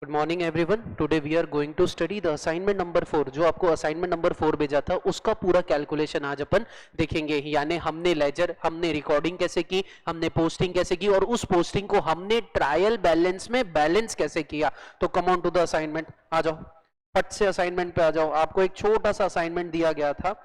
Good morning everyone. Today we are going to study the assignment number 4। जो आपको assignment number 4 भेजा था उसका पूरा कैलकुलेशन आज अपन देखेंगे। यानी हमने लेजर, हमने रिकॉर्डिंग कैसे की, हमने पोस्टिंग कैसे की और उस पोस्टिंग को हमने ट्रायल बैलेंस में बैलेंस कैसे किया। तो come on to the assignment, आ जाओ फट से असाइनमेंट पे आ जाओ। आपको एक छोटा सा असाइनमेंट दिया गया था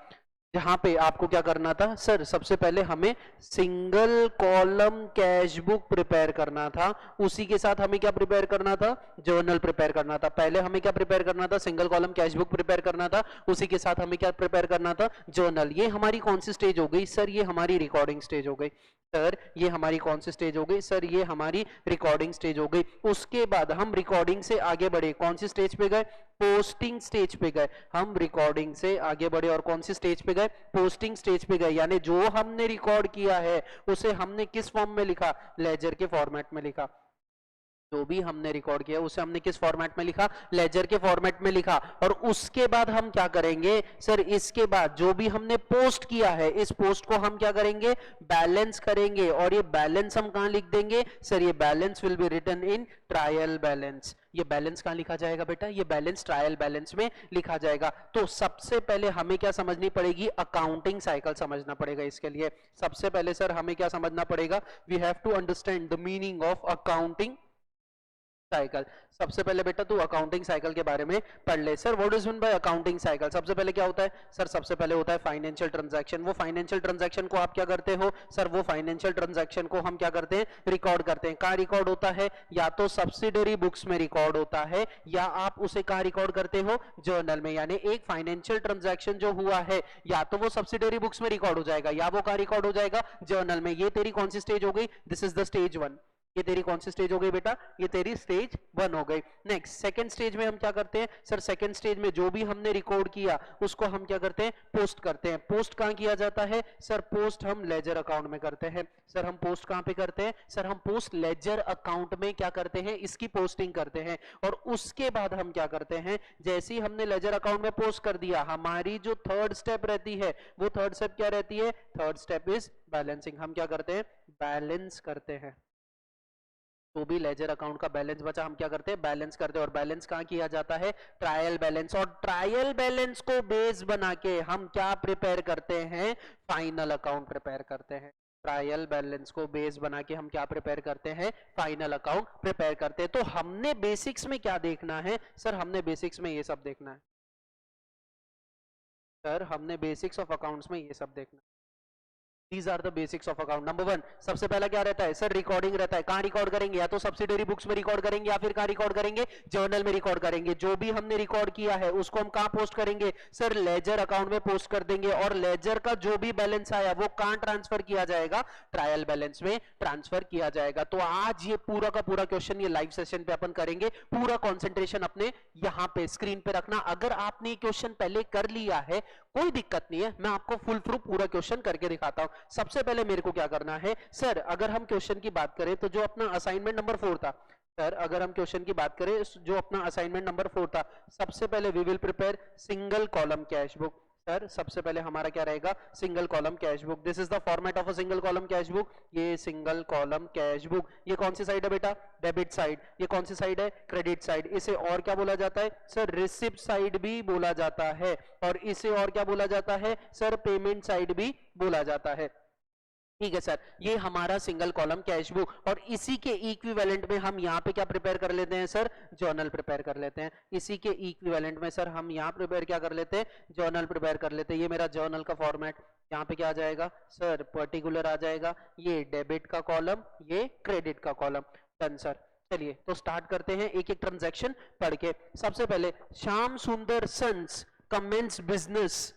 जहां पे आपको क्या करना था सर, सबसे पहले हमें single column cash book prepare करना था। उसी के साथ हमें क्या प्रिपेयर करना था, जर्नल प्रिपेयर करना था। पहले हमें क्या प्रिपेयर करना था, single column cash book prepare करना था। उसी के साथ हमें क्या प्रिपेयर करना था, जर्नल। ये हमारी कौन सी स्टेज हो गई सर, ये हमारी रिकॉर्डिंग स्टेज हो गई। सर ये हमारी कौन सी स्टेज हो गई सर, ये हमारी रिकॉर्डिंग स्टेज हो गई। उसके बाद हम रिकॉर्डिंग से आगे बढ़े, कौन सी स्टेज पे गए, पोस्टिंग स्टेज पे गए। हम रिकॉर्डिंग से आगे बढ़े और कौन सी स्टेज पे गए, पोस्टिंग स्टेज पे गए। यानी जो हमने रिकॉर्ड किया है उसे हमने किस फॉर्म में लिखा, लेजर के फॉर्मेट में लिखा। जो भी हमने रिकॉर्ड किया उसे हमने किस फॉर्मेट में लिखा, लेजर के फॉर्मेट में लिखा। और उसके बाद हम क्या करेंगे सर, इसके बाद जो भी हमने पोस्ट किया है इस पोस्ट को हम क्या करेंगे, बैलेंस करेंगे। और ये बैलेंस हम कहां लिख देंगे सर, ये balance will be written in trial balance. ये बैलेंस कहां लिखा जाएगा बेटा, ये बैलेंस ट्रायल बैलेंस में लिखा जाएगा। तो सबसे पहले हमें क्या समझनी पड़ेगी, अकाउंटिंग साइकिल समझना पड़ेगा। इसके लिए सबसे पहले सर हमें क्या समझना पड़ेगा, we have to understand the meaning of accounting cycle. सबसे पहले बेटा तू अकाउंटिंग साइकिल के बारे में पढ़ ले। Sir what is mean by accounting cycle, सबसे पहले क्या होता है सर, सबसे पहले होता है फाइनेंशियल ट्रांजैक्शन। वो फाइनेंशियल ट्रांजैक्शन को आप क्या करते हो सर, वो फाइनेंशियल ट्रांजैक्शन को हम क्या करते हैं, रिकॉर्ड करते हैं। कहां रिकॉर्ड होता है, या तो सब्सिडरी बुक्स में रिकॉर्ड होता है या आप उसे कहां रिकॉर्ड करते हो, जर्नल में। यानी एक फाइनेंशियल ट्रांजैक्शन जो हुआ है या तो वो सब्सिडरी बुक्स में रिकॉर्ड हो जाएगा या वो कहां रिकॉर्ड हो जाएगा, जर्नल में। ये तेरी कौन सी स्टेज हो गई, दिस इज द स्टेज 1। ये तेरी कौन सी स्टेज हो गई बेटा, ये तेरी स्टेज 1 हो गई। नेक्स्ट सेकंड स्टेज में हम क्या करते हैं सर, सेकंड स्टेज में जो भी हमने रिकॉर्ड किया उसको हम क्या करते हैं, पोस्ट करते हैं। पोस्ट कहां किया जाता है सर, पोस्ट हम लेजर अकाउंट में करते हैं। सर हम पोस्ट कहां पे करते हैं सर, हम पोस्ट लेजर अकाउंट में क्या करते हैं, इसकी पोस्टिंग करते हैं। और उसके बाद हम क्या करते हैं, जैसे ही हमने लेजर अकाउंट में पोस्ट कर दिया, हमारी जो थर्ड स्टेप रहती है वो थर्ड स्टेप क्या रहती है, थर्ड स्टेप इज बैलेंसिंग। हम क्या करते हैं, बैलेंस करते हैं। तो भी लेजर अकाउंट का बैलेंस बचा, हम क्या करते हैं, बैलेंस करते हैं। और बैलेंस कहां किया जाता है, ट्रायल बैलेंस। और ट्रायल बैलेंस को बेस बना के हम क्या प्रिपेयर करते हैं, फाइनल अकाउंट प्रिपेयर करते हैं। ट्रायल बैलेंस को बेस बना के हम क्या प्रिपेयर करते हैं, फाइनल अकाउंट प्रिपेयर करते हैं। तो हमने बेसिक्स में क्या देखना है सर, हमने बेसिक्स में ये सब देखना है सर, हमने बेसिक्स ऑफ अकाउंट्स में ये सब देखना है। These are the basics of account. Number 1, सबसे पहला क्या रहता है सर, रिकॉर्डिंग रहता है। कहां रिकॉर्ड करेंगे, या तो सब्सिडरी बुक्स में रिकॉर्ड करेंगे या फिर कहां रिकॉर्ड करेंगे, जर्नल में रिकॉर्ड करेंगे। जो भी हमने रिकॉर्ड किया है उसको हम कहां पोस्ट करेंगे सर, लेजर अकाउंट में पोस्ट कर देंगे। और लेजर का जो भी बैलेंस आया वो कहां ट्रांसफर किया जाएगा, ट्रायल बैलेंस में ट्रांसफर किया जाएगा। तो आज ये पूरा का पूरा क्वेश्चन ये लाइव सेशन पे अपन करेंगे। पूरा कॉन्सेंट्रेशन अपने यहां पे स्क्रीन पे रखना। अगर आपने क्वेश्चन पहले कर लिया है कोई दिक्कत नहीं है, मैं आपको फुल थ्रू पूरा क्वेश्चन करके दिखाता हूं। सबसे पहले मेरे को क्या करना है सर, अगर हम क्वेश्चन की बात करें तो जो अपना असाइनमेंट नंबर 4 था सर, अगर हम क्वेश्चन की बात करें जो अपना असाइनमेंट नंबर 4 था, सबसे पहले we will prepare single column cash book. Sir सबसे पहले हमारा क्या रहेगा, single column cash book. This is the format of a single column cash book. ये सिंगल कॉलम कैश बुक, ये कौन सी साइड है बेटा, डेबिट साइड। ये कौन सी साइड है, क्रेडिट साइड। इसे और क्या बोला जाता है सर, रिसिप्ट साइड भी बोला जाता है। और इसे और क्या बोला जाता है सर, पेमेंट साइड भी बोला जाता है। ठीक है सर, ये हमारा सिंगल कॉलम कैश बुक। और इसी के इक्विवेलेंट में हम यहाँ पे क्या प्रिपेयर कर लेते हैं सर, जर्नल प्रिपेयर कर लेते हैं। इसी के इक्विवेलेंट में सर हम यहाँ प्रिपेयर क्या कर लेते हैं, जर्नल प्रिपेयर कर लेते हैं। ये मेरा जर्नल का फॉर्मेट, यहाँ पे क्या आ जाएगा सर, पर्टिकुलर आ जाएगा। ये डेबिट का कॉलम, ये क्रेडिट का कॉलम। Done sir. चलिए तो स्टार्ट करते हैं एक एक ट्रांजैक्शन पढ़ के। सबसे पहले Shyam Sundar sons commences business.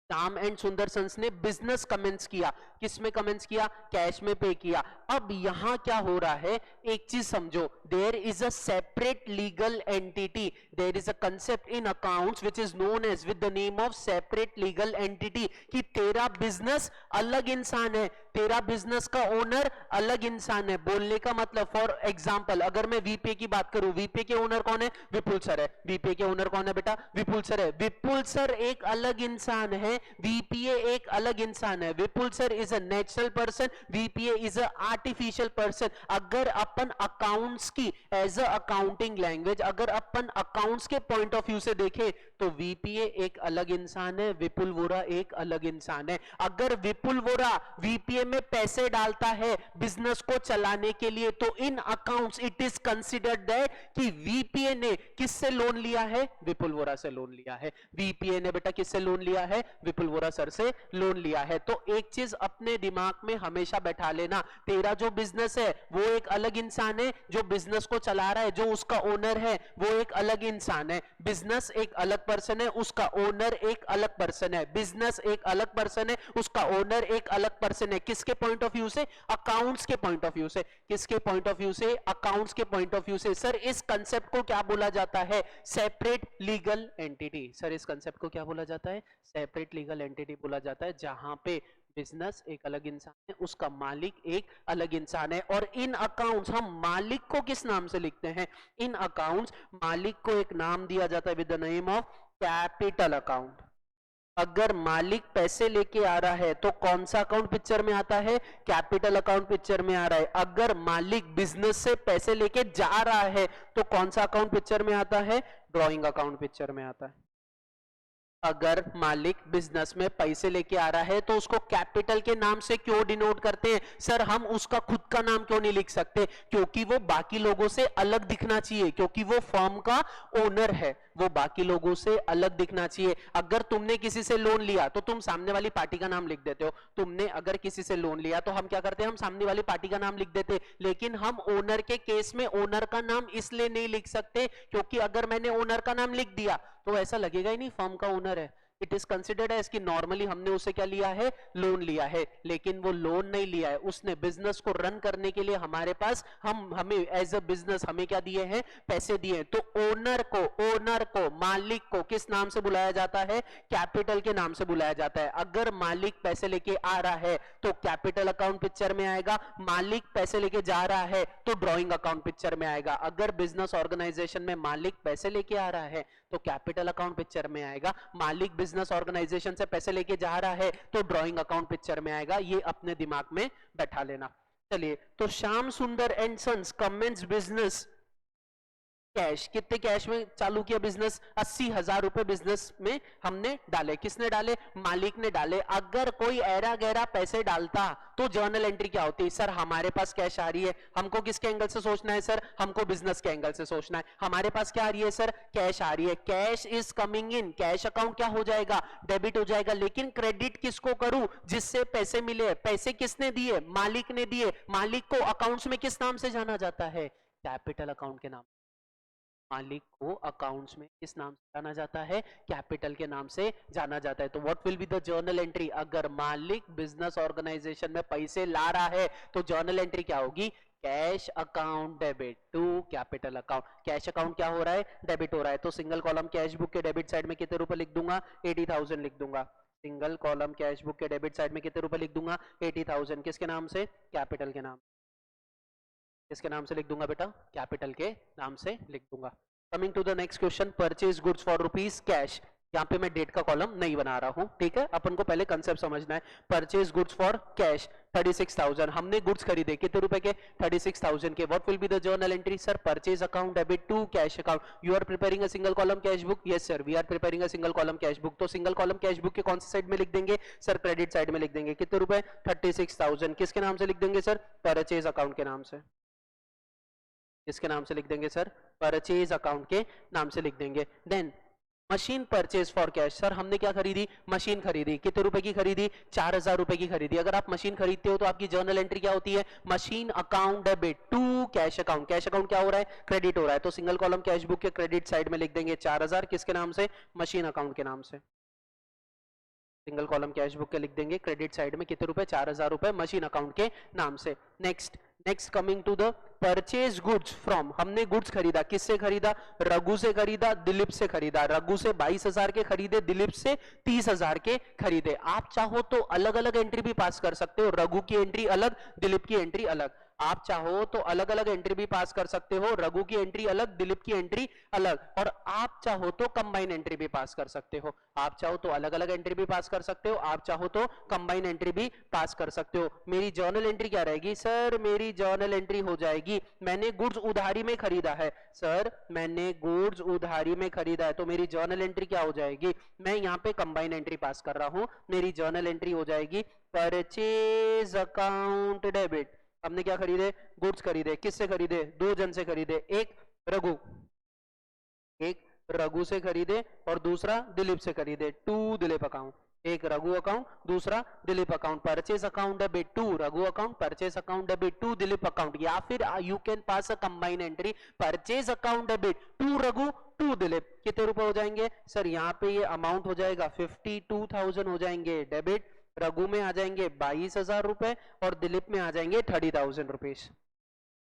Shyam and Sundar sons ने बिजनेस कमेंस किया। किस में कमेंस किया, कैश में पे किया। अब यहां क्या हो रहा है, एक चीज समझो, there is a separate legal entity, there is a concept in accounts which is known as with the name of separate legal entity. कि तेरा बिजनेस अलग इंसान है, तेरा बिजनेस का ओनर अलग इंसान है। बोलने का मतलब, फॉर एग्जांपल अगर मैं वीपीए की बात करूं, वीपीए के ओनर कौन है? विपुल सर है। वीपीए के ओनर कौन है बेटा? विपुल सर है। विपुल सर एक अलग इंसान है, वीपीए एक अलग इंसान है। Vipul sir is a natural person, VPA is a artificial person. अगर अपन अकाउंट्स की एज अ अकाउंटिंग लैंग्वेज, अगर अपन अकाउंट्स के पॉइंट ऑफ व्यू से देखें तो वीपीए एक अलग इंसान है, विपुल वोरा एक अलग इंसान है। अगर विपुल वोरा वीपीए में पैसे डालता है बिजनेस को चलाने के लिए, तो इन accounts it is considered that कि वीपीए ने किससे लोन लिया है? विपुल वोरा से लोन लिया है। वीपीए ने बेटा किससे लोन लिया है? विपुल वोरा सर से लोन लिया है। तो एक चीज अपने दिमाग में हमेशा बैठा लेना, तेरा जो बिजनेस है वो एक अलग इंसान है, जो बिजनेस को चला रहा है, जो उसका ओनर है वो एक अलग इंसान है। बिजनेस एक अलग पर्सन है, उसका ओनर एक अलग पर्सन है। बिजनेस एक अलग पर्सन है, उसका ओनर एक अलग पर्सन है। किसके पॉइंट ऑफ व्यू से? अकाउंट्स के पॉइंट ऑफ व्यू से। किसके पॉइंट ऑफ व्यू से? अकाउंट्स के पॉइंट ऑफ व्यू से। सर इस कंसेप्ट को क्या बोला जाता है? Separate legal entity. सर इस कंसेप्ट को क्या बोला जाता है? सेपरेट लीगल एंटिटी बोला जाता है, जहां पे बिजनेस एक अलग इंसान है, उसका मालिक एक अलग इंसान है। और इन अकाउंट्स हम मालिक को किस नाम से लिखते हैं? इन अकाउंट्स मालिक को एक नाम दिया जाता है with the name of capital account. अगर मालिक पैसे लेके आ रहा है तो कौन सा अकाउंट पिक्चर में आता है? कैपिटल अकाउंट पिक्चर में आ रहा है। अगर मालिक बिजनेस से पैसे लेके जा रहा है तो कौन सा अकाउंट पिक्चर में आता है? ड्रॉइंग अकाउंट पिक्चर में आता है। अगर मालिक बिजनेस में पैसे लेके आ रहा है तो उसको कैपिटल के नाम से क्यों डिनोट करते हैं? सर हम उसका खुद का नाम क्यों नहीं लिख सकते? क्योंकि वो बाकी लोगों से अलग दिखना चाहिए, क्योंकि वो फर्म का ओनर है, वो बाकी लोगों से अलग दिखना चाहिए। अगर तुमने किसी से लोन लिया तो तुम सामने वाली पार्टी का नाम लिख देते हो। तुमने अगर किसी से लोन लिया तो हम क्या करते हैं? हम सामने वाली पार्टी का नाम लिख देते। लेकिन हम ओनर के केस में ओनर का नाम इसलिए नहीं लिख सकते क्योंकि अगर मैंने ओनर का नाम लिख दिया तो ऐसा लगेगा ही नहीं फर्म का ओनर है। इट इज कंसिडर्ड एज कि नॉर्मली हमने उसे क्या लिया है? लोन लिया है। लेकिन वो लोन नहीं लिया है, उसने बिजनेस को रन करने के लिए हमारे पास हमें एज अ बिजनेस हमें क्या दिए हैं? पैसे दिए हैं। तो ओनर को मालिक को किस नाम से बुलाया जाता है? कैपिटल के नाम से बुलाया जाता है। अगर मालिक पैसे लेके आ रहा है तो कैपिटल अकाउंट पिक्चर में आएगा, मालिक पैसे लेके जा रहा है तो ड्रॉइंग अकाउंट पिक्चर में आएगा। अगर बिजनेस ऑर्गेनाइजेशन में मालिक पैसे लेके आ रहा है तो कैपिटल अकाउंट पिक्चर में आएगा, मालिक बिजनेस ऑर्गेनाइजेशन से पैसे लेके जा रहा है तो ड्रॉइंग अकाउंट पिक्चर में आएगा। ये अपने दिमाग में बैठा लेना। चलिए, तो Shyam Sundar and sons commences business cash. कितने कैश में चालू किया बिजनेस? 80,000 रुपए बिजनेस में हमने डाले। किसने डाले? मालिक ने डाले। अगर कोई ऐरा गहरा पैसे डालता तो जर्नल एंट्री क्या होती? सर हमारे पास कैश आ रही है, हमको किसके एंगल से सोचना है? सर हमको बिजनेस के एंगल से सोचना है। हमारे पास क्या आ रही है? सर कैश आ रही है। Cash is coming in, cash account क्या हो जाएगा? डेबिट हो जाएगा। लेकिन क्रेडिट किसको करूं? जिससे पैसे मिले। पैसे किसने दिए? मालिक ने दिए। मालिक को अकाउंट्स में किस नाम से जाना जाता है? कैपिटल अकाउंट के नाम। मालिक को अकाउंट्स में किस नाम से जाना जाता है? कैपिटल के नाम से जाना जाता है। तो what will be the journal entry? अगर मालिक बिजनेस ऑर्गेनाइजेशन में पैसे ला रहा है तो जर्नल एंट्री क्या होगी? Cash account debit to capital account. Cash account क्या हो रहा है? डेबिट हो रहा है। तो सिंगल कॉलम कैश बुक के डेबिट साइड में कितने रुपए लिख दूंगा? 80,000 लिख दूंगा। सिंगल कॉलम कैश बुक के डेबिट साइड में कितने रुपए लिख दूंगा? 80,000। किसके नाम से? कैपिटल के नाम। किसके नाम से लिख दूंगा बेटा? कैपिटल के नाम से लिख दूंगा। Coming to the next question, purchase goods for rupees cash. यहाँ पे मैं डेट का कॉलम नहीं बना रहा हूँ, ठीक है? अपन को पहले कंसेप्ट समझना है। Purchase goods for cash 36,000। हमने गुड्स खरीदे कितने रुपए के? 36,000 के। What will be the journal entry? Sir purchase account debit to cash account. You are preparing a single column cash book? Yes sir, we are preparing a single column cash book. तो single column cash book के कौन सी side में लिख देंगे? Sir credit side में लिख देंगे। कितने रुपए? 36,000। किसके नाम से लिख देंगे? सर परचेज अकाउंट के नाम से। किसके नाम से लिख देंगे? सर परचेज अकाउंट के नाम से लिख देंगे। Then machine purchase for cash. Sir हमने क्या खरीदी? मशीन खरीदी। कितने रुपए की खरीदी? 4,000 रुपए की खरीदी। अगर आप मशीन खरीदते हो तो आपकी जर्नल एंट्री क्या होती है? Machine account debit to cash account. Cash account क्या हो रहा है? क्रेडिट हो रहा है। तो सिंगल कॉलम कैश बुक के क्रेडिट साइड में लिख देंगे 4,000। किसके नाम से? मशीन अकाउंट के नाम से। सिंगल कॉलम कैश बुक के लिख देंगे क्रेडिट साइड में कितने रुपए? 4,000 रुपए मशीन अकाउंट के नाम से। Next next coming to the purchase goods from, हमने गुड्स खरीदा, किससे खरीदा? रघु से खरीदा, दिलीप से खरीदा। रघु से 22,000 के खरीदे, दिलीप से 30,000 के खरीदे। आप चाहो तो अलग अलग एंट्री भी पास कर सकते हो, रघु की एंट्री अलग, दिलीप की एंट्री अलग। आप चाहो तो अलग अलग एंट्री भी पास कर सकते हो, रघु की एंट्री अलग, दिलीप की एंट्री अलग, और आप चाहो तो कंबाइन एंट्री भी पास कर सकते हो। आप चाहो तो अलग अलग एंट्री भी पास कर सकते हो, आप चाहो तो कंबाइन एंट्री भी पास कर सकते हो। मेरी जर्नल एंट्री क्या रहेगी? सर मेरी जर्नल एंट्री हो जाएगी, मैंने गुड्स उधारी में खरीदा है। सर मैंने गुड्स उधारी में खरीदा है, तो मेरी जर्नल एंट्री क्या हो जाएगी? मैं यहाँ पे कंबाइन एंट्री पास कर रहा हूं, मेरी जर्नल एंट्री हो जाएगी परचेज अकाउंट डेबिट। हमने क्या खरीदे? गुड्स खरीदे। किससे खरीदे? दो जन से खरीदे, एक रघु से खरीदे और दूसरा दिलीप से खरीदे, टू दिलीप अकाउंट। एक रघु अकाउंट, दूसरा Dilip account, purchase account debit to Raghu account, purchase account debit to Dilip account. या फिर you can pass a combine entry, purchase account debit to Raghu to Dilip. कितने रुपए हो जाएंगे? सर यहाँ पे ये अमाउंट हो जाएगा 52,000 हो जाएंगे डेबिट, रघु में आ जाएंगे 22,000 रुपए और दिलीप में आ जाएंगे 30,000 rupees.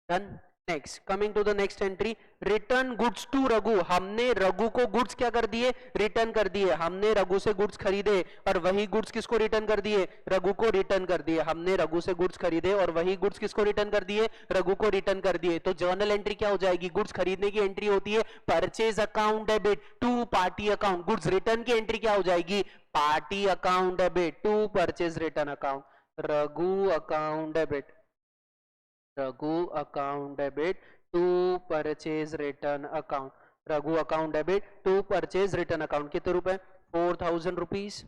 Done. Next coming to the next entry, return goods to Raghu. हमने रघु को गुड्स क्या कर दिए? रिटर्न कर दिए। हमने रघु से गुड्स खरीदे और वही गुड्स किसको रिटर्न कर दिए? रघु को रिटर्न कर दिए। हमने रघु से गुड्स खरीदे और वही गुड्स किसको रिटर्न कर दिए? रघु को रिटर्न कर दिए। तो जर्नल एंट्री क्या हो जाएगी? गुड्स खरीदने की एंट्री होती है purchase account debit to party account. Goods return की एंट्री क्या हो जाएगी? Party account debit to purchase return account. Raghu account debit, Raghu account debit to purchase return account, Raghu account debit to purchase return account. कितने रुपए? 4,000 rupees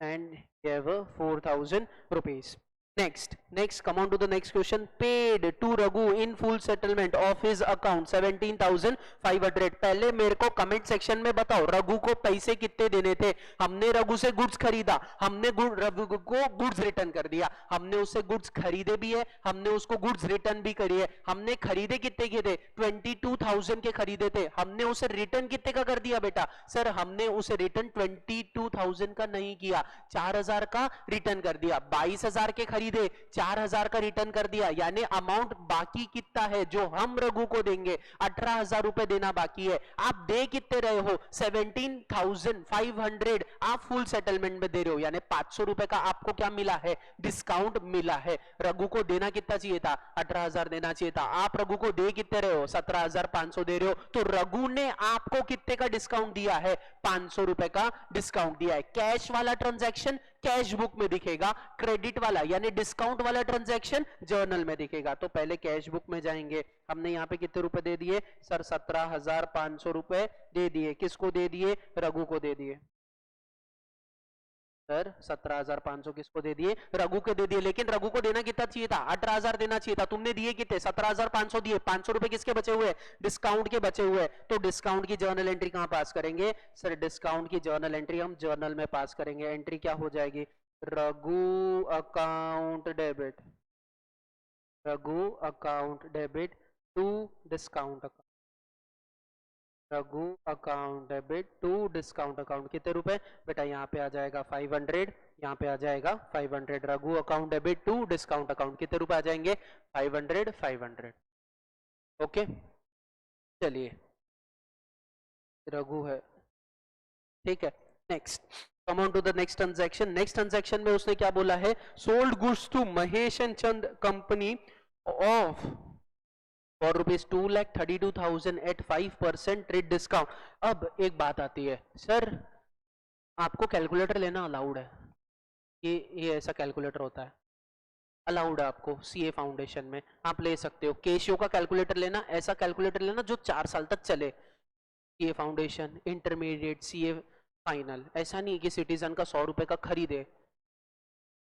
and 4,000 rupees. Next, come on to the next question. Paid to Raghu in full settlement of his account 17,500. पहले मेरे को comment section में बताओ रघु को पैसे कितने देने थे? हमने रघु से गुड्स खरीदा, हमने रघु को गुड्स रिटर्न कर दिया, हमने उससे गुड्स खरीदे भी है, हमने उसको गुड्स रिटर्न भी करी है। हमने खरीदे कितने के थे? 22,000 के खरीदे थे। हमने उसे रिटर्न कितने का कर दिया बेटा? सर हमने उसे रिटर्न 22,000 का नहीं किया, 4,000 का रिटर्न कर दिया। 22,000 के खरीदे, 4,000 का रिटर्न कर दिया, यानी अमाउंट बाकी कितना है जो हम रघु को देंगे? 18,000 रुपए देना बाकी है। आप दे कितने रहे हो? 17,500 आप फुल सेटलमेंट में दे रहे हो, यानी 500 रुपए का आपको क्या मिला है? डिस्काउंट मिला है। रघु को देना कितना चाहिए था? 18,000 देना चाहिए था। आप रघु को दे कितने रहे हो? 17,500 दे रहे हो, तो रघु ने आपको कितने का डिस्काउंट दिया है? 500 रुपए का डिस्काउंट दिया है। कैश वाला ट्रांजैक्शन कैश बुक में दिखेगा, क्रेडिट वाला यानी डिस्काउंट वाला ट्रांजैक्शन जर्नल में दिखेगा। तो पहले कैश बुक में जाएंगे। हमने यहाँ पे कितने रुपए दे दिए? सर 17,500 रुपए दे दिए। किसको दे दिए? रघु को दे दिए। सर 17,500 किसको दे दिए? रघु को दे दिए। लेकिन रघु को देना कितना चाहिए था? 18,000 देना चाहिए था। तुमने दिए कितने? 17,500 दिए। 500 रुपए किसके बचे हुए? डिस्काउंट के बचे हुए। तो डिस्काउंट की जर्नल एंट्री कहां पास करेंगे? सर डिस्काउंट की जर्नल एंट्री हम जर्नल में पास करेंगे। एंट्री क्या हो जाएगी? Raghu account debit, Raghu account debit to discount account, Raghu account debit to discount account. कितने रुपए बेटा? यहाँ पे आ जाएगा 500, यहाँ पे आ जाएगा 500। Raghu account debit to discount account कितने रुपए आ जाएंगे? 500 500। ओके चलिए, रघु है, ठीक है। Next come on to the next transaction. Next transaction में उसने क्या बोला है? Sold goods to Mahesh and Chand company of for rupees 2,32,000 at 5% trade discount. अब एक बात आती है, सर आपको कैलकुलेटर लेना अलाउड है? ये ऐसा कैलकुलेटर होता है, अलाउड है आपको सीए फाउंडेशन में, आप ले सकते हो। केशियो का कैलकुलेटर लेना, ऐसा कैलकुलेटर लेना जो 4 साल तक चले। CA foundation, intermediate, CA final, ऐसा नहीं कि सिटीजन का 100 रुपए का खरीदे,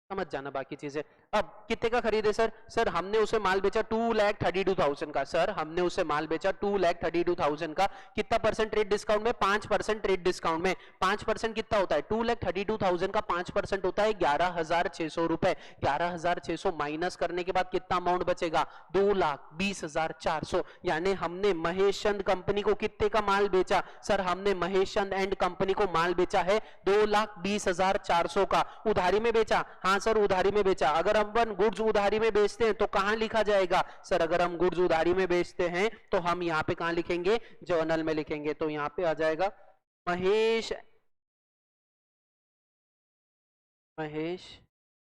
समझ जाना बाकी चीजें। अब कितने का खरीदे सर? सर हमने उसे माल बेचा 2,32,000 का। सर हमने उसे माल बेचा 2,32,000 का। कितना परसेंट ट्रेड डिस्काउंट में? 5% ट्रेड डिस्काउंट में। 5% कितना होता है? 2,32,000 का 5% होता है 11,600 रुपए। 11,600 माइनस करने के बाद कितना अमाउंट बचेगा? 2,20,400। यानी हमने महेश चंद कंपनी को कितने का माल बेचा? सर हमने महेश चंद एंड कंपनी को माल बेचा है 2,20,400 का। उधारी में बेचा? हाँ कहां सर? उधारी में बेचा। अगर हम गुड्स उधारी में बेचते हैं तो कहां लिखा जाएगा सर? अगर हम गुड्स उधारी में बेचते हैं तो हम यहाँ पे कहां लिखेंगे? जर्नल में लिखेंगे। तो यहाँ पे आ जाएगा महेश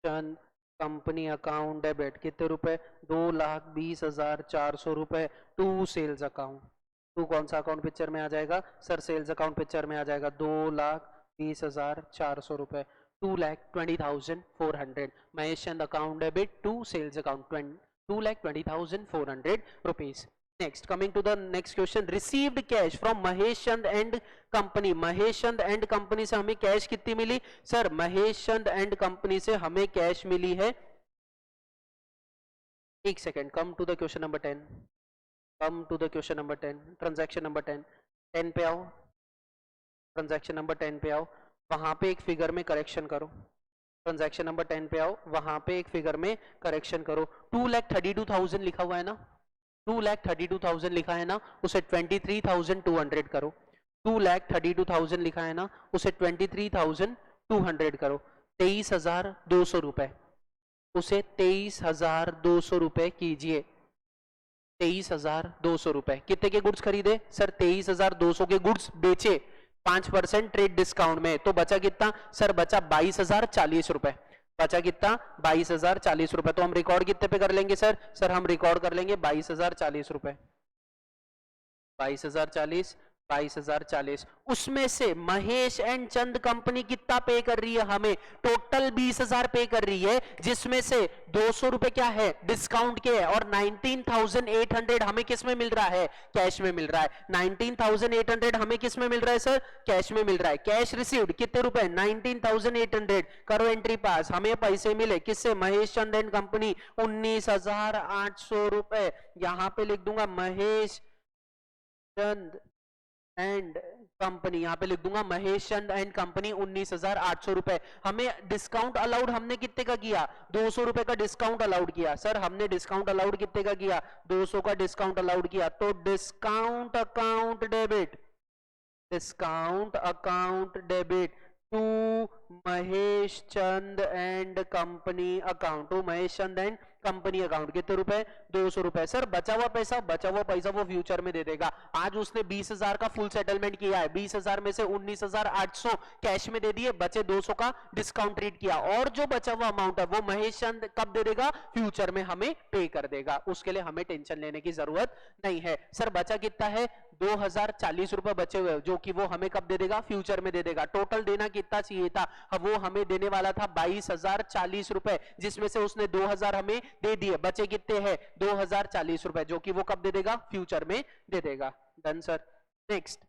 चंद कंपनी अकाउंट डेबिट कितने रुपए? 2,20,400 रुपए टू सेल्स अकाउंट। टू कौन सा अकाउंट पिक्चर में आ जाएगा सर? सेल्स अकाउंट पिक्चर में आ जाएगा। 2,20,400 रुपए 2,20,400 Mahesh Chand account debit to sales account 2,20,400 rupees. Next, coming to the next question, received cash from Mahesh Chand and company. Mahesh Chand and company से हमें कैश कितनी मिली sir? Mahesh Chand and company से हमें कैश मिली है, एक second, come to the question number 10, come to the question number 10, transaction number 10 पे आओ, ट्रांजैक्शन नंबर 10 पे आओ, वहां पे एक फिगर में करेक्शन करो। ट्रांजैक्शन नंबर 10 पे आओ, वहां पे एक फिगर में करेक्शन करो। 2,32,000 लिखा हुआ है ना? 2,32,000 लिखा है ना? उसे 23,200 करो। 2,32,000 लिखा है ना? उसे 23,200 करो। 23,200 रुपए, उसे 23,200 रुपए कीजिए। 23,200 रुपए कितने के गुड्स खरीदे सर? 23,200 के गुड्स बेचे 5% ट्रेड डिस्काउंट में, तो बचा कितना सर? बचा 22,040 रुपए। बचा कितना? 22,040 रुपए। तो हम रिकॉर्ड कितने पे कर लेंगे सर? सर हम रिकॉर्ड कर लेंगे 22,040 रुपए। 22,040, 22,040, उसमें से महेश एंड चंद कंपनी कितना पे कर रही है हमें? टोटल 20,000 पे कर रही है, जिसमें से 200 रुपए क्या है? डिस्काउंट के है, और 19,800 हमें किस में मिल रहा है? कैश में मिल रहा है। 19,800 हमें किस में मिल रहा है सर? कैश में मिल रहा है। कैश रिसीव्ड कितने रुपए? 19,800। करो एंट्री पास। हमें पैसे मिले किससे? महेश चंद एंड कंपनी 19,800 रुपए। यहां पे लिख दूंगा महेश चंद एंड कंपनी, यहां पे लिख दूंगा महेश चंद एंड कंपनी 19,800 रुपए। हमें डिस्काउंट अलाउड हमने कितने का किया? 200 रुपए का डिस्काउंट अलाउड किया। सर हमने डिस्काउंट अलाउड कितने का किया? 200 का डिस्काउंट अलाउड किया। तो discount account debit, discount account debit to Mahesh Chand and company account, to Mahesh Chand and company account कितने रुपए? 200 रुपए। सर बचा हुआ पैसा वो फ्यूचर में दे देगा। आज उसने 20,000 का फुल सेटलमेंट किया है, 20,000 में से 19,800 कैश में दे दिए, बचे 200 का डिस्काउंट रेट किया, और जो बचा हुआ अमाउंट है वो महेश चंद कब दे देगा? फ्यूचर में हमें पे कर देगा। उसके लिए हमें टेंशन लेने की जरूरत नहीं है। सर बचा कितना है? 2,040 रुपए बचे हुए, जो कि वो हमें कब दे देगा? फ्यूचर में दे देगा। टोटल देना कितना चाहिए था? वो हमें देने वाला था 22,040 रुपए, जिसमें से उसने 2,000 हमें दे दिए, बचे कितने हैं? 2,040 रुपए, जो कि वो कब दे देगा? फ्यूचर में दे देगा। Done sir. Next,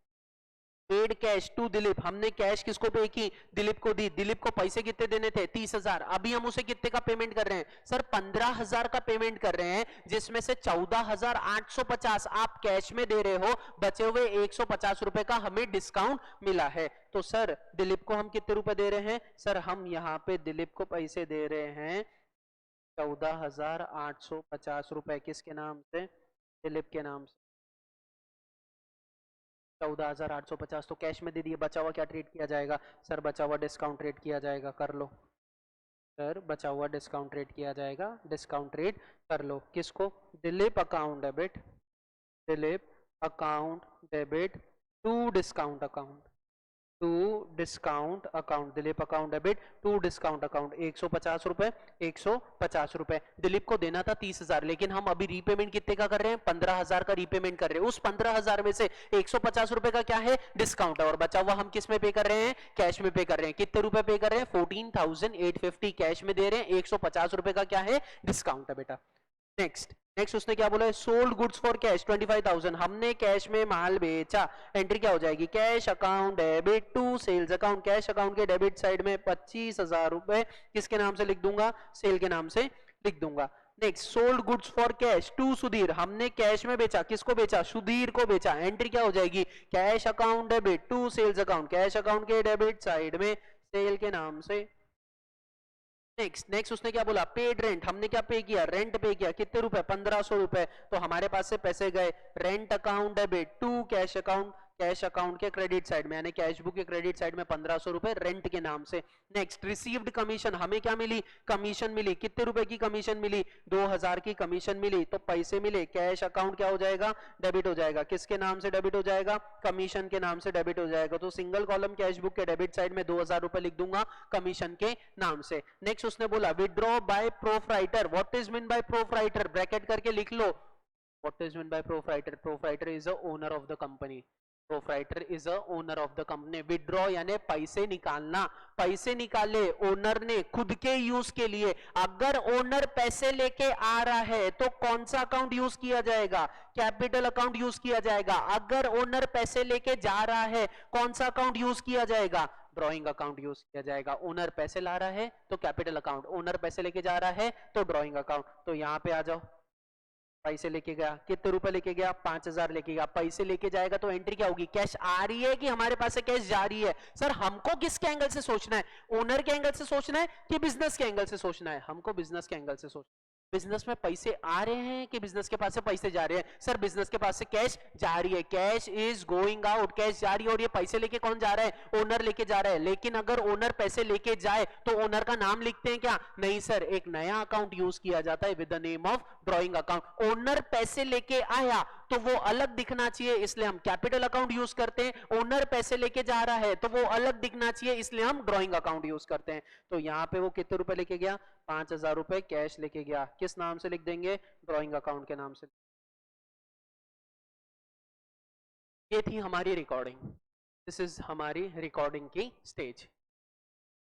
paid cash to Dilip. हमने कैश किसको पे की? दिलीप को दी। दिलीप को पैसे कितने देने थे? 30,000। अभी हम उसे कितने का पेमेंट कर रहे हैं सर? 15,000 का पेमेंट कर रहे हैं, जिसमें से 14,850 आप कैश में दे रहे हो, बचे हुए 150 रुपए का हमें डिस्काउंट मिला है। तो सर दिलीप को हम कितने रुपए दे रहे हैं? सर हम यहाँ पे दिलीप को पैसे दे रहे हैं 14,850 रुपए। किसके नाम से? दिलीप के नाम से। 14,850 तो कैश में दे दिए। बचा हुआ क्या ट्रीट किया जाएगा सर? बचा हुआ डिस्काउंट रेट किया जाएगा। कर लो सर, बचा हुआ डिस्काउंट रेट किया जाएगा। डिस्काउंट रेट कर लो। किसको? Dilip account debit, Dilip account debit to discount account, to discount account, Dilip account debit to discount account. 150 रुपए, 150 रुपए। दिलीप को देना था 30,000, लेकिन हम अभी रीपेमेंट कितने का कर रहे हैं? 15,000 का रीपेमेंट कर रहे हैं। उस 15,000 में से 150 रुपए का क्या है? डिस्काउंट है, और बचा हुआ हम किस में पे कर रहे हैं? कैश में पे कर रहे हैं। कितने रुपए पे कर रहे हैं? 14,850 कैश में दे रहे हैं, 150 रुपए का क्या है? डिस्काउंट है बेटा। नेक्स्ट उसने क्या बोला है? Sold goods for cash 25,000। हमने कैश में माल बेचा। एंट्री क्या हो जाएगी? Cash account debit to sales account. Cash account के डेबिट साइड में 25,000 रुपए किसके नाम से लिख दूंगा? सेल के नाम से लिख दूंगा। Next, sold goods for cash to Sudhir. हमने कैश में बेचा। किसको बेचा? सुधीर को बेचा। एंट्री क्या हो जाएगी? Cash account debit to sales account. Cash account के डेबिट साइड में सेल के नाम से। नेक्स्ट उसने क्या बोला? Paid rent. हमने क्या पे किया? रेंट पे किया। कितने रुपए? 1,500 रुपए। तो हमारे पास से पैसे गए। Rent account debit to cash account. Cash account के क्रेडिट साइड में, यानी कैश बुक के क्रेडिट साइड में 1500 रुपए रेंट के नाम से। नेक्स्ट रिसीव्ड कमीशन, हमें क्या मिली, कमीशन मिली। कितने रुपए की कमीशन मिली, 2000 की कमीशन मिली, तो पैसे मिले, कैश अकाउंट क्या हो जाएगा, डेबिट हो जाएगा। किसके नाम से डेबिट हो जाएगा, कमीशन के नाम से डेबिट हो जाएगा। तो सिंगल कॉलम कैश बुक के डेबिट साइड में 2000 रुपए लिख दूंगा कमीशन के नाम से। नेक्स्ट उसने बोला withdraw by proprietor, what is mean by proprietor, bracket करके लिख लो, what is mean by proprietor, proprietor is the owner of the company, proprietor is a owner of the company. Withdraw यानी पैसे निकालना, पैसे निकाले ओनर ने खुद के यूज के लिए। अगर ओनर पैसे लेके आ रहा है तो कौन सा अकाउंट यूज किया जाएगा, कैपिटल अकाउंट यूज किया जाएगा। अगर ओनर पैसे लेके जा रहा है कौन सा अकाउंट यूज किया जाएगा, ड्रॉइंग अकाउंट यूज किया जाएगा। ओनर पैसे ला रहा है तो कैपिटल अकाउंट, ओनर पैसे लेके जा रहा है तो ड्रॉइंग अकाउंट। तो यहां पे आ जाओ, पैसे लेके गया, कितने रुपए लेके गया, 5000 लेके गया। पैसे लेके जाएगा तो एंट्री क्या होगी, कैश आ रही है कि हमारे पास से कैश जा रही है। सर हमको किसके एंगल से सोचना है, ओनर के एंगल से सोचना है कि बिजनेस के एंगल से सोचना है, हमको बिजनेस के एंगल से सोचना है। बिजनेस में पैसे आ रहे हैं कि बिजनेस के पास से पैसे जा रहे हैं, सर बिजनेस के पास से कैश जा रही है, cash is going out, cash जा रही है। और ये पैसे लेके कौन जा रहा है, ओनर लेके जा रहा है। लेकिन अगर ओनर पैसे लेके जाए तो ओनर का नाम लिखते हैं क्या, नहीं सर, एक नया अकाउंट यूज किया जाता है with the name of drawing account. Owner पैसे लेके आया तो वो अलग दिखना चाहिए, इसलिए हम कैपिटल अकाउंट यूज करते हैं। ओनर पैसे लेके जा रहा है तो वो अलग दिखना चाहिए, इसलिए हम ड्रॉइंग अकाउंट यूज करते हैं। तो यहां पे वो कितने रुपए लेके गया, 5000 रुपए कैश लेके गया। किस नाम से लिख देंगे, ड्रॉइंग अकाउंट के नाम से। ये थी हमारी रिकॉर्डिंग, दिस इज हमारी रिकॉर्डिंग की स्टेज।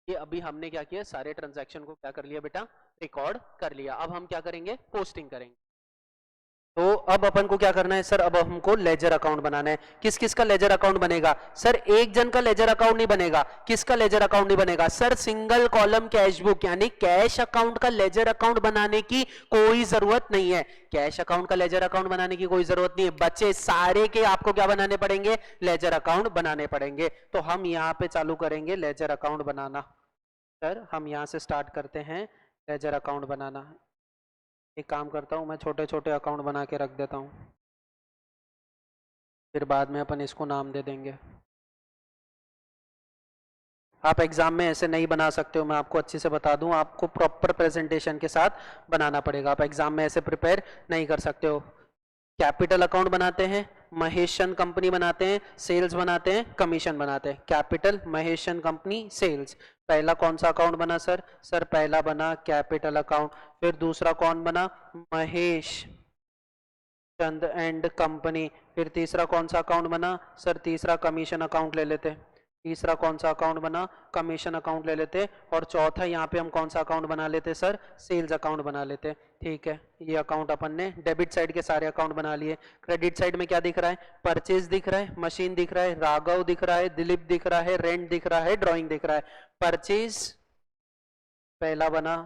ये अभी हमने क्या किया, सारे ट्रांजैक्शन को क्या कर लिया बेटा, रिकॉर्ड कर लिया। अब हम क्या करेंगे, पोस्टिंग करेंगे। तो अब अपन को क्या करना है सर, अब हमको लेजर अकाउंट बनाना है। किस किस का लेजर अकाउंट बनेगा, सर एक जन का लेजर अकाउंट नहीं बनेगा। किसका लेजर अकाउंट नहीं बनेगा, sir single column cash book यानी कैश अकाउंट का लेजर अकाउंट बनाने की कोई जरूरत नहीं है। कैश अकाउंट का लेजर अकाउंट बनाने की कोई जरूरत नहीं है, बच्चे सारे के आपको क्या बनाने पड़ेंगे, लेजर अकाउंट बनाने पड़ेंगे। तो हम यहाँ पे चालू करेंगे लेजर अकाउंट बनाना। सर हम यहाँ से स्टार्ट करते हैं लेजर अकाउंट बनाना। एक काम करता हूँ, मैं छोटे छोटे अकाउंट बना के रख देता हूँ, फिर बाद में अपन इसको नाम दे देंगे। आप एग्जाम में ऐसे नहीं बना सकते हो, मैं आपको अच्छे से बता दूं, आपको प्रॉपर प्रेजेंटेशन के साथ बनाना पड़ेगा। आप एग्जाम में ऐसे प्रिपेयर नहीं कर सकते हो। कैपिटल अकाउंट बनाते हैं, महेशन कंपनी बनाते हैं, सेल्स बनाते हैं, कमीशन बनाते हैं। कैपिटल, महेशन कंपनी, सेल्स। पहला कौन सा अकाउंट बना सर, सर पहला बना कैपिटल अकाउंट। फिर दूसरा कौन बना, महेश चंद एंड कंपनी। फिर तीसरा कौन सा अकाउंट बना, सर तीसरा कमीशन अकाउंट ले लेते। तीसरा कौन सा अकाउंट बना, कमीशन अकाउंट ले लेते। और चौथा यहाँ पे हम कौन सा अकाउंट बना लेते सर, सेल्स अकाउंट बना लेते। ठीक है, ये अकाउंट अपन ने डेबिट साइड के सारे अकाउंट बना लिए। क्रेडिट साइड में क्या दिख रहा है, परचेज दिख रहा है, मशीन दिख रहा है, राघव दिख रहा है, दिलीप दिख रहा है, रेंट दिख रहा है, ड्रॉइंग दिख रहा है। परचेज पहला बना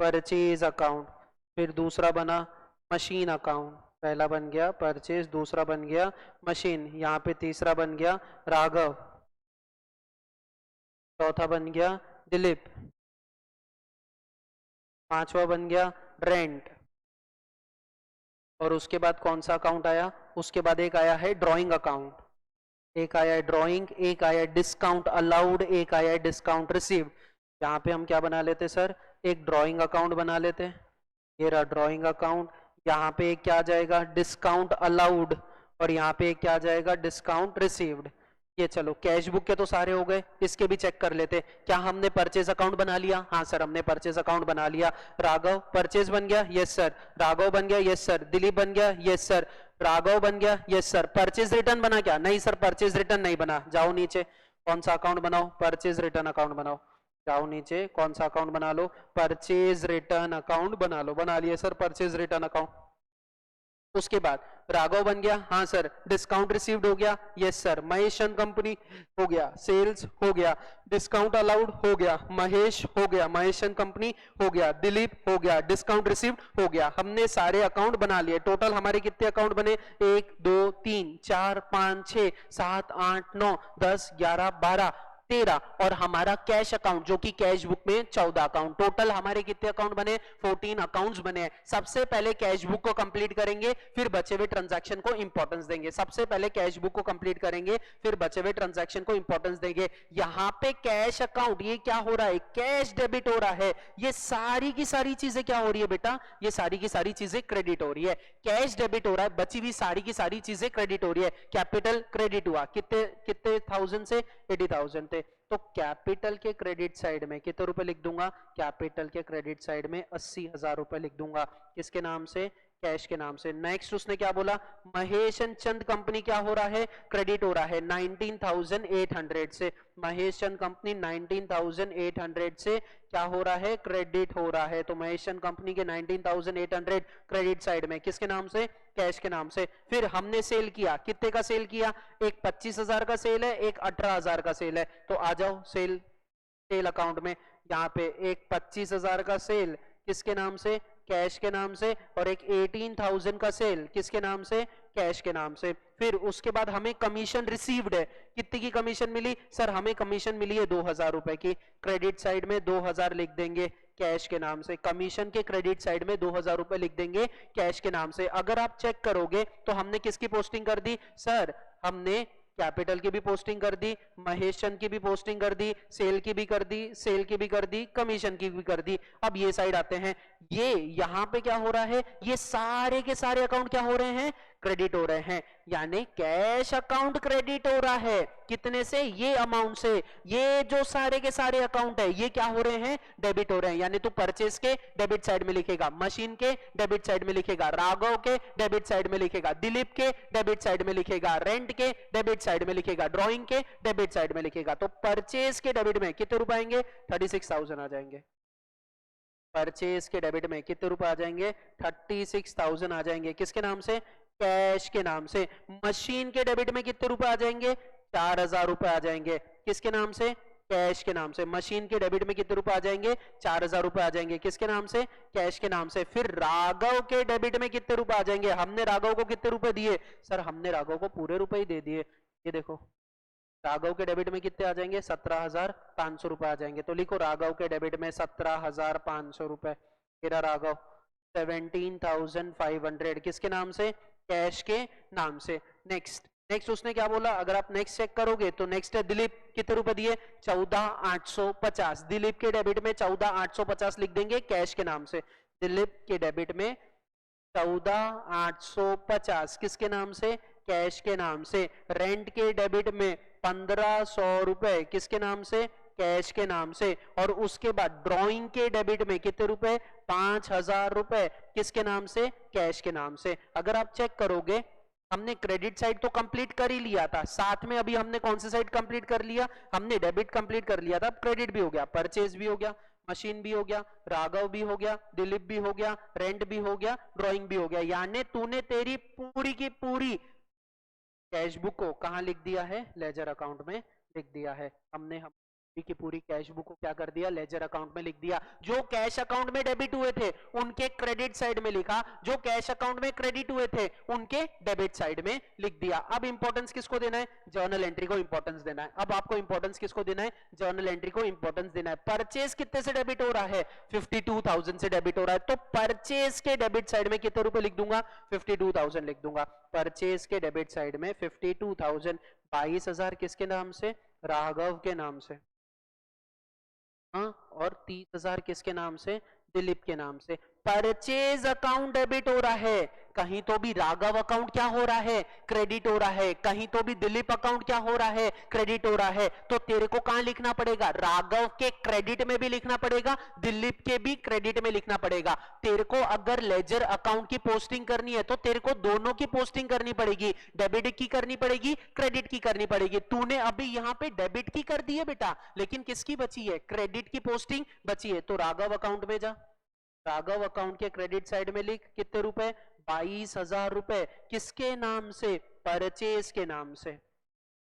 परचेज अकाउंट, फिर दूसरा बना मशीन अकाउंट। पहला बन गया परचेज, दूसरा बन गया मशीन, यहाँ पे तीसरा बन गया राघव, चौथा बन गया दिलीप, पांचवा बन गया रेंट। और उसके बाद कौन सा अकाउंट आया, उसके बाद एक आया है ड्रॉइंग अकाउंट। एक आया है ड्रॉइंग, एक आया है डिस्काउंट अलाउड, एक आया है डिस्काउंट रिसीव्ड। यहाँ पे हम क्या बना लेते सर, एक ड्रॉइंग अकाउंट बना लेते। ये रहा ड्रॉइंग अकाउंट। यहाँ पे एक क्या आ जाएगा, डिस्काउंट अलाउड, और यहाँ पे एक क्या आ जाएगा, डिस्काउंट रिसीव्ड। ये चलो कैश बुक के तो सारे हो गए, इसके भी चेक कर लेते। क्या हमने परचेज अकाउंट बना लिया, हाँ सर हमने परचेज अकाउंट बना लिया। राघव परचेज बन गया, यस सर। राघव बन गया, यस सर। दिलीप बन गया, यस सर। राघव बन गया, यस सर। परचेज रिटर्न बना क्या, नहीं सर परचेज रिटर्न नहीं बना। जाओ नीचे, कौन सा अकाउंट बनाओ, परचेज रिटर्न अकाउंट बनाओ। जाओ नीचे, कौन सा अकाउंट बना लो, परचेज रिटर्न अकाउंट बना लो। बना लिए सर परचेज रिटर्न अकाउंट। उसके बाद राघव बन गया, हाँ सर। डिस्काउंट रिसीव्ड हो गया, yes sir. Mahesh and company हो गया, सेल्स हो गया। डिस्काउंट अलाउड हो गया, महेश हो गया, महेश एंड कंपनी हो गया। दिलीप हो गया, डिस्काउंट रिसीव्ड हो गया। हमने सारे अकाउंट बना लिए। टोटल हमारे कितने अकाउंट बने, 1 2 3 4 5 6 7 8 9 10 11 12 13 और हमारा कैश अकाउंट जो कि कैश बुक में 14 अकाउंट, टोटल हमारे कितने अकाउंट बने, 14 अकाउंट्स बने हैं। सबसे पहले कैश बुक को कंप्लीट करेंगे, फिर बचे हुए ट्रांजैक्शन को इंपॉर्टेंस देंगे। सबसे पहले कैश बुक को कंप्लीट करेंगे, फिर बचे हुए ट्रांजैक्शन को इंपॉर्टेंस देंगे। यहां पे कैश अकाउंट ये क्या हो रहा है, कैश डेबिट हो रहा है। ये सारी की सारी चीजें क्या हो रही है बेटा, ये सारी की सारी चीजें क्रेडिट हो रही है। कैश डेबिट हो रहा है, बची हुई सारी की सारी चीजें क्रेडिट हो रही है। कैपिटल क्रेडिट हुआ, कितने कितने थाउजेंड से, 80,000 थे। तो कैपिटल के क्रेडिट साइड में कितने रुपए लिख दूंगा, कैपिटल के क्रेडिट साइड में 80,000 रुपए लिख दूंगा। किसके नाम से, कैश के नाम से। नेक्स्ट उसने क्या बोला, महेश एंड चंद कंपनी क्या हो रहा है, क्रेडिट हो रहा है 19,800 से। महेश चंद कंपनी 19,800 से क्या हो रहा है, क्रेडिट हो रहा है। तो महेश चंद कंपनी के 19,800 क्रेडिट साइड में, किसके नाम से, कैश के नाम से। फिर हमने सेल किया, कितने का सेल किया, एक 25,000 का सेल है, एक 18,000 का सेल है। तो आ जाओ सेल अकाउंट में, यहाँ पे एक 25,000 का सेल किसके नाम से, कैश के नाम से, और एक 18,000 का सेल किसके नाम से, कैश के नाम से। फिर उसके बाद हमें कमीशन रिसीव्ड है, कितनी की कमीशन मिली, सर हमें कमीशन मिली है 2,000 रुपए की। क्रेडिट साइड में 2,000 लिख देंगे कैश के नाम से, कमीशन के क्रेडिट साइड में 2,000 रुपए लिख देंगे कैश के नाम से। अगर आप चेक करोगे तो हमने किसकी पोस्टिंग कर दी, सर हमने कैपिटल की भी पोस्टिंग कर दी, महेश चंद की भी पोस्टिंग कर दी, सेल की भी कर दी, सेल की भी कर दी, कमीशन की भी कर दी। अब ये साइड आते हैं, ये यहां पे क्या हो रहा है, ये सारे के सारे अकाउंट क्या हो रहे हैं, क्रेडिट हो रहे हैं। यानी कैश अकाउंट क्रेडिट हो रहा है, कितने से, ये अमाउंट से। ये जो सारे के सारे अकाउंट है ये क्या हो रहे हैं, डेबिट हो रहे हैं। यानी तू परचेज के डेबिट साइड में लिखेगा, मशीन के डेबिट साइड में लिखेगा, राघव के डेबिट साइड में लिखेगा, दिलीप के डेबिट साइड में लिखेगा, रेंट के डेबिट साइड में लिखेगा, ड्राइंग के डेबिट साइड में लिखेगा। तो परचेज के डेबिट में कितने रुपए आएंगे, 36,000 आ जाएंगे। परचेज के डेबिट में कितने रुपए आ जाएंगे, 36,000 आ जाएंगे। किसके नाम से, कैश के नाम से। मशीन के डेबिट में कितने रुपए आ जाएंगे, 4,000 रुपए आ जाएंगे। किसके नाम से, कैश के नाम से। मशीन के डेबिट में कितने रुपए आ जाएंगे, 4,000 रुपए आ जाएंगे। किसके नाम से, कैश के नाम से। फिर राघव के डेबिट में कितने रुपए आ जाएंगे, हमने राघव को कितने रुपए दिए, सर हमने राघव को पूरे रुपए ही दे दिए। ये देखो राघव के डेबिट में कितने आ जाएंगे, 17,500 रुपए आ जाएंगे। तो लिखो राघव के डेबिट में 17,500 रुपए। मेरा राघव 17,500 किसके नाम से, कैश के नाम से। नेक्स्ट उसने क्या बोला, अगर आप नेक्स्ट चेक करोगे तो नेक्स्ट है दिलीप, कितने रुपए दिए, 14,850। दिलीप के डेबिट में 14,850 लिख देंगे कैश के नाम से। दिलीप के डेबिट में 14,850 किसके नाम से, कैश के नाम से। रेंट के डेबिट में 1,500 रुपए किसके नाम से, कैश के नाम से। और उसके बाद ड्राइंग के डेबिट में कितने रुपए, 5,000 रुपए किसके नाम से, कैश के नाम से। अगर आप चेक करोगे हमने क्रेडिट साइड तो कंप्लीट कर ही लिया था, साथ में अभी हमने कौन सी साइड कंप्लीट कर लिया, हमने डेबिट कंप्लीट कर लिया था। अब क्रेडिट भी हो गया, परचेज भी हो गया, मशीन भी हो गया, राघव भी हो गया, दिलीप भी हो गया, रेंट भी हो गया, ड्राइंग भी हो गया। यानी तूने तेरी पूरी की पूरी कैश बुक को कहां लिख दिया है, लेजर अकाउंट में लिख दिया है। हमने की पूरी कैश बुक को क्या कर दिया, लेजर अकाउंट में लिख दिया। जो कैश अकाउंट में डेबिट हुए थे उनके क्रेडिट साइड में लिखा, जो कैश अकाउंट में क्रेडिट हुए थे उनके डेबिट साइड में लिख दिया। अब इंपॉर्टेंस किसको देना है, जर्नल एंट्री को इंपॉर्टेंस देना है। अब आपको इंपॉर्टेंस किसको देना है, जर्नल एंट्री को इंपॉर्टेंस देना है। परचेज कितने से डेबिट हो रहा है, 52,000 से डेबिट हो रहा है। तो परचेज के डेबिट साइड में कितने रुपए लिख दूंगा, 52,000 लिख दूंगा। परचेज के डेबिट साइड में 52,000, 22,000 किसके नाम से, राघव के नाम से, और 30,000 किसके नाम से, दिलीप के नाम से। परचेज अकाउंट डेबिट हो रहा है, कहीं तो भी राघव अकाउंट क्या हो रहा है, क्रेडिट हो रहा है, कहीं तो भी दिलीप अकाउंट क्या हो रहा है, क्रेडिट हो रहा है। तो तेरे को कहां लिखना पड़ेगा, राघव के क्रेडिट में भी लिखना पड़ेगा, दिलीप के भी क्रेडिट में लिखना पड़ेगा। तेरे को अगर लेजर अकाउंट की पोस्टिंग करनी है तो तेरे को दोनों की पोस्टिंग करनी पड़ेगी, डेबिट की करनी पड़ेगी, क्रेडिट की करनी पड़ेगी। तूने अभी यहां पे डेबिट की कर दी है बेटा, लेकिन किसकी बची है, क्रेडिट की पोस्टिंग बची है। तो राघव अकाउंट में जा, राघव अकाउंट के क्रेडिट साइड में लिख कितने रुपए, 22,000 रुपए किसके नाम से, परचेज के नाम से।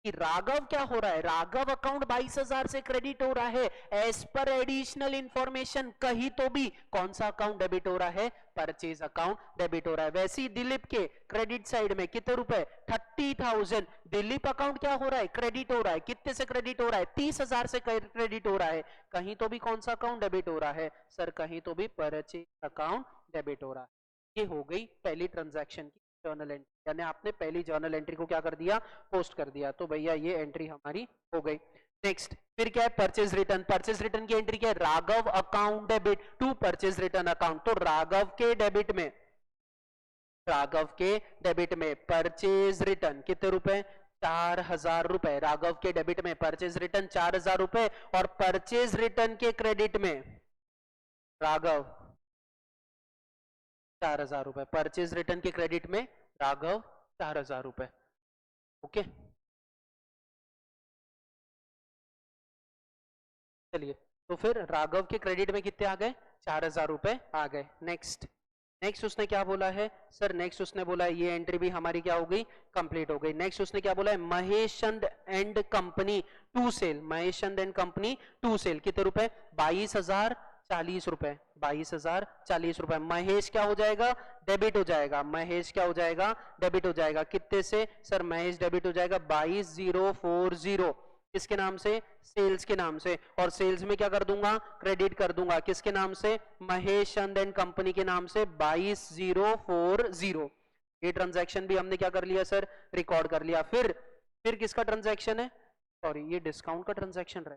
कि राघव क्या हो रहा है, राघव अकाउंट 22,000 से क्रेडिट हो रहा है एज पर एडिशनल इंफॉर्मेशन, कहीं तो भी कौन सा अकाउंट डेबिट हो रहा है, परचेज अकाउंट डेबिट हो रहा है। वैसे ही दिलीप के क्रेडिट साइड में कितने रुपए, 30,000, दिलीप अकाउंट क्या हो रहा है, क्रेडिट हो रहा है, कितने से क्रेडिट हो रहा है, 30,000 से क्रेडिट हो रहा है, कहीं तो भी कौन सा अकाउंट डेबिट हो रहा है सर, कहीं तो भी परचेज अकाउंट डेबिट हो रहा है। ये हो गई पहली ट्रांजैक्शन की जर्नल एंट्री, यानी आपने पहली जर्नल एंट्री को क्या कर दिया, पोस्ट कर दिया, तो भैया ये एंट्री हमारी हो गई। नेक्स्ट फिर क्या है, परचेज रिटर्न, परचेज रिटर्न की एंट्री क्या है, Raghav account debit to purchase return account, तो राघव के डेबिट में, राघव के डेबिट में परचेज रिटर्न कितने रुपए, 4,000 रुपए, राघव के डेबिट में परचेज रिटर्न 4,000 रुपए, और परचेज रिटर्न के क्रेडिट में राघव 4,000 रुपए, परचेज रिटर्न के क्रेडिट में राघव 4,000 रुपए। ओके चलिए, तो फिर राघव के क्रेडिट में कितने आ गए, 4,000 रुपए आ गए। नेक्स्ट, नेक्स्ट उसने क्या बोला है सर, नेक्स्ट उसने बोला है ये एंट्री भी हमारी क्या हो गई, कंप्लीट हो गई। नेक्स्ट उसने क्या बोला है, Mahesh Chand and company to sale, Mahesh Chand and company to sale, कितने रुपए, 22,040 रुपए, 22,040 रुपए। महेश क्या हो जाएगा, डेबिट हो जाएगा, महेश क्या हो जाएगा, डेबिट हो जाएगा, कितने से सर, महेश डेबिट हो जाएगा 22,040, किसके नाम से, सेल्स के नाम से, और सेल्स में क्या कर दूंगा, क्रेडिट कर दूंगा, किसके नाम से, महेश चंद एंड कंपनी के नाम से 22,040। ये ट्रांजैक्शन भी हमने क्या कर लिया सर, रिकॉर्ड कर लिया। फिर किसका ट्रांजैक्शन है, सॉरी ये डिस्काउंट का ट्रांजैक्शन रहा,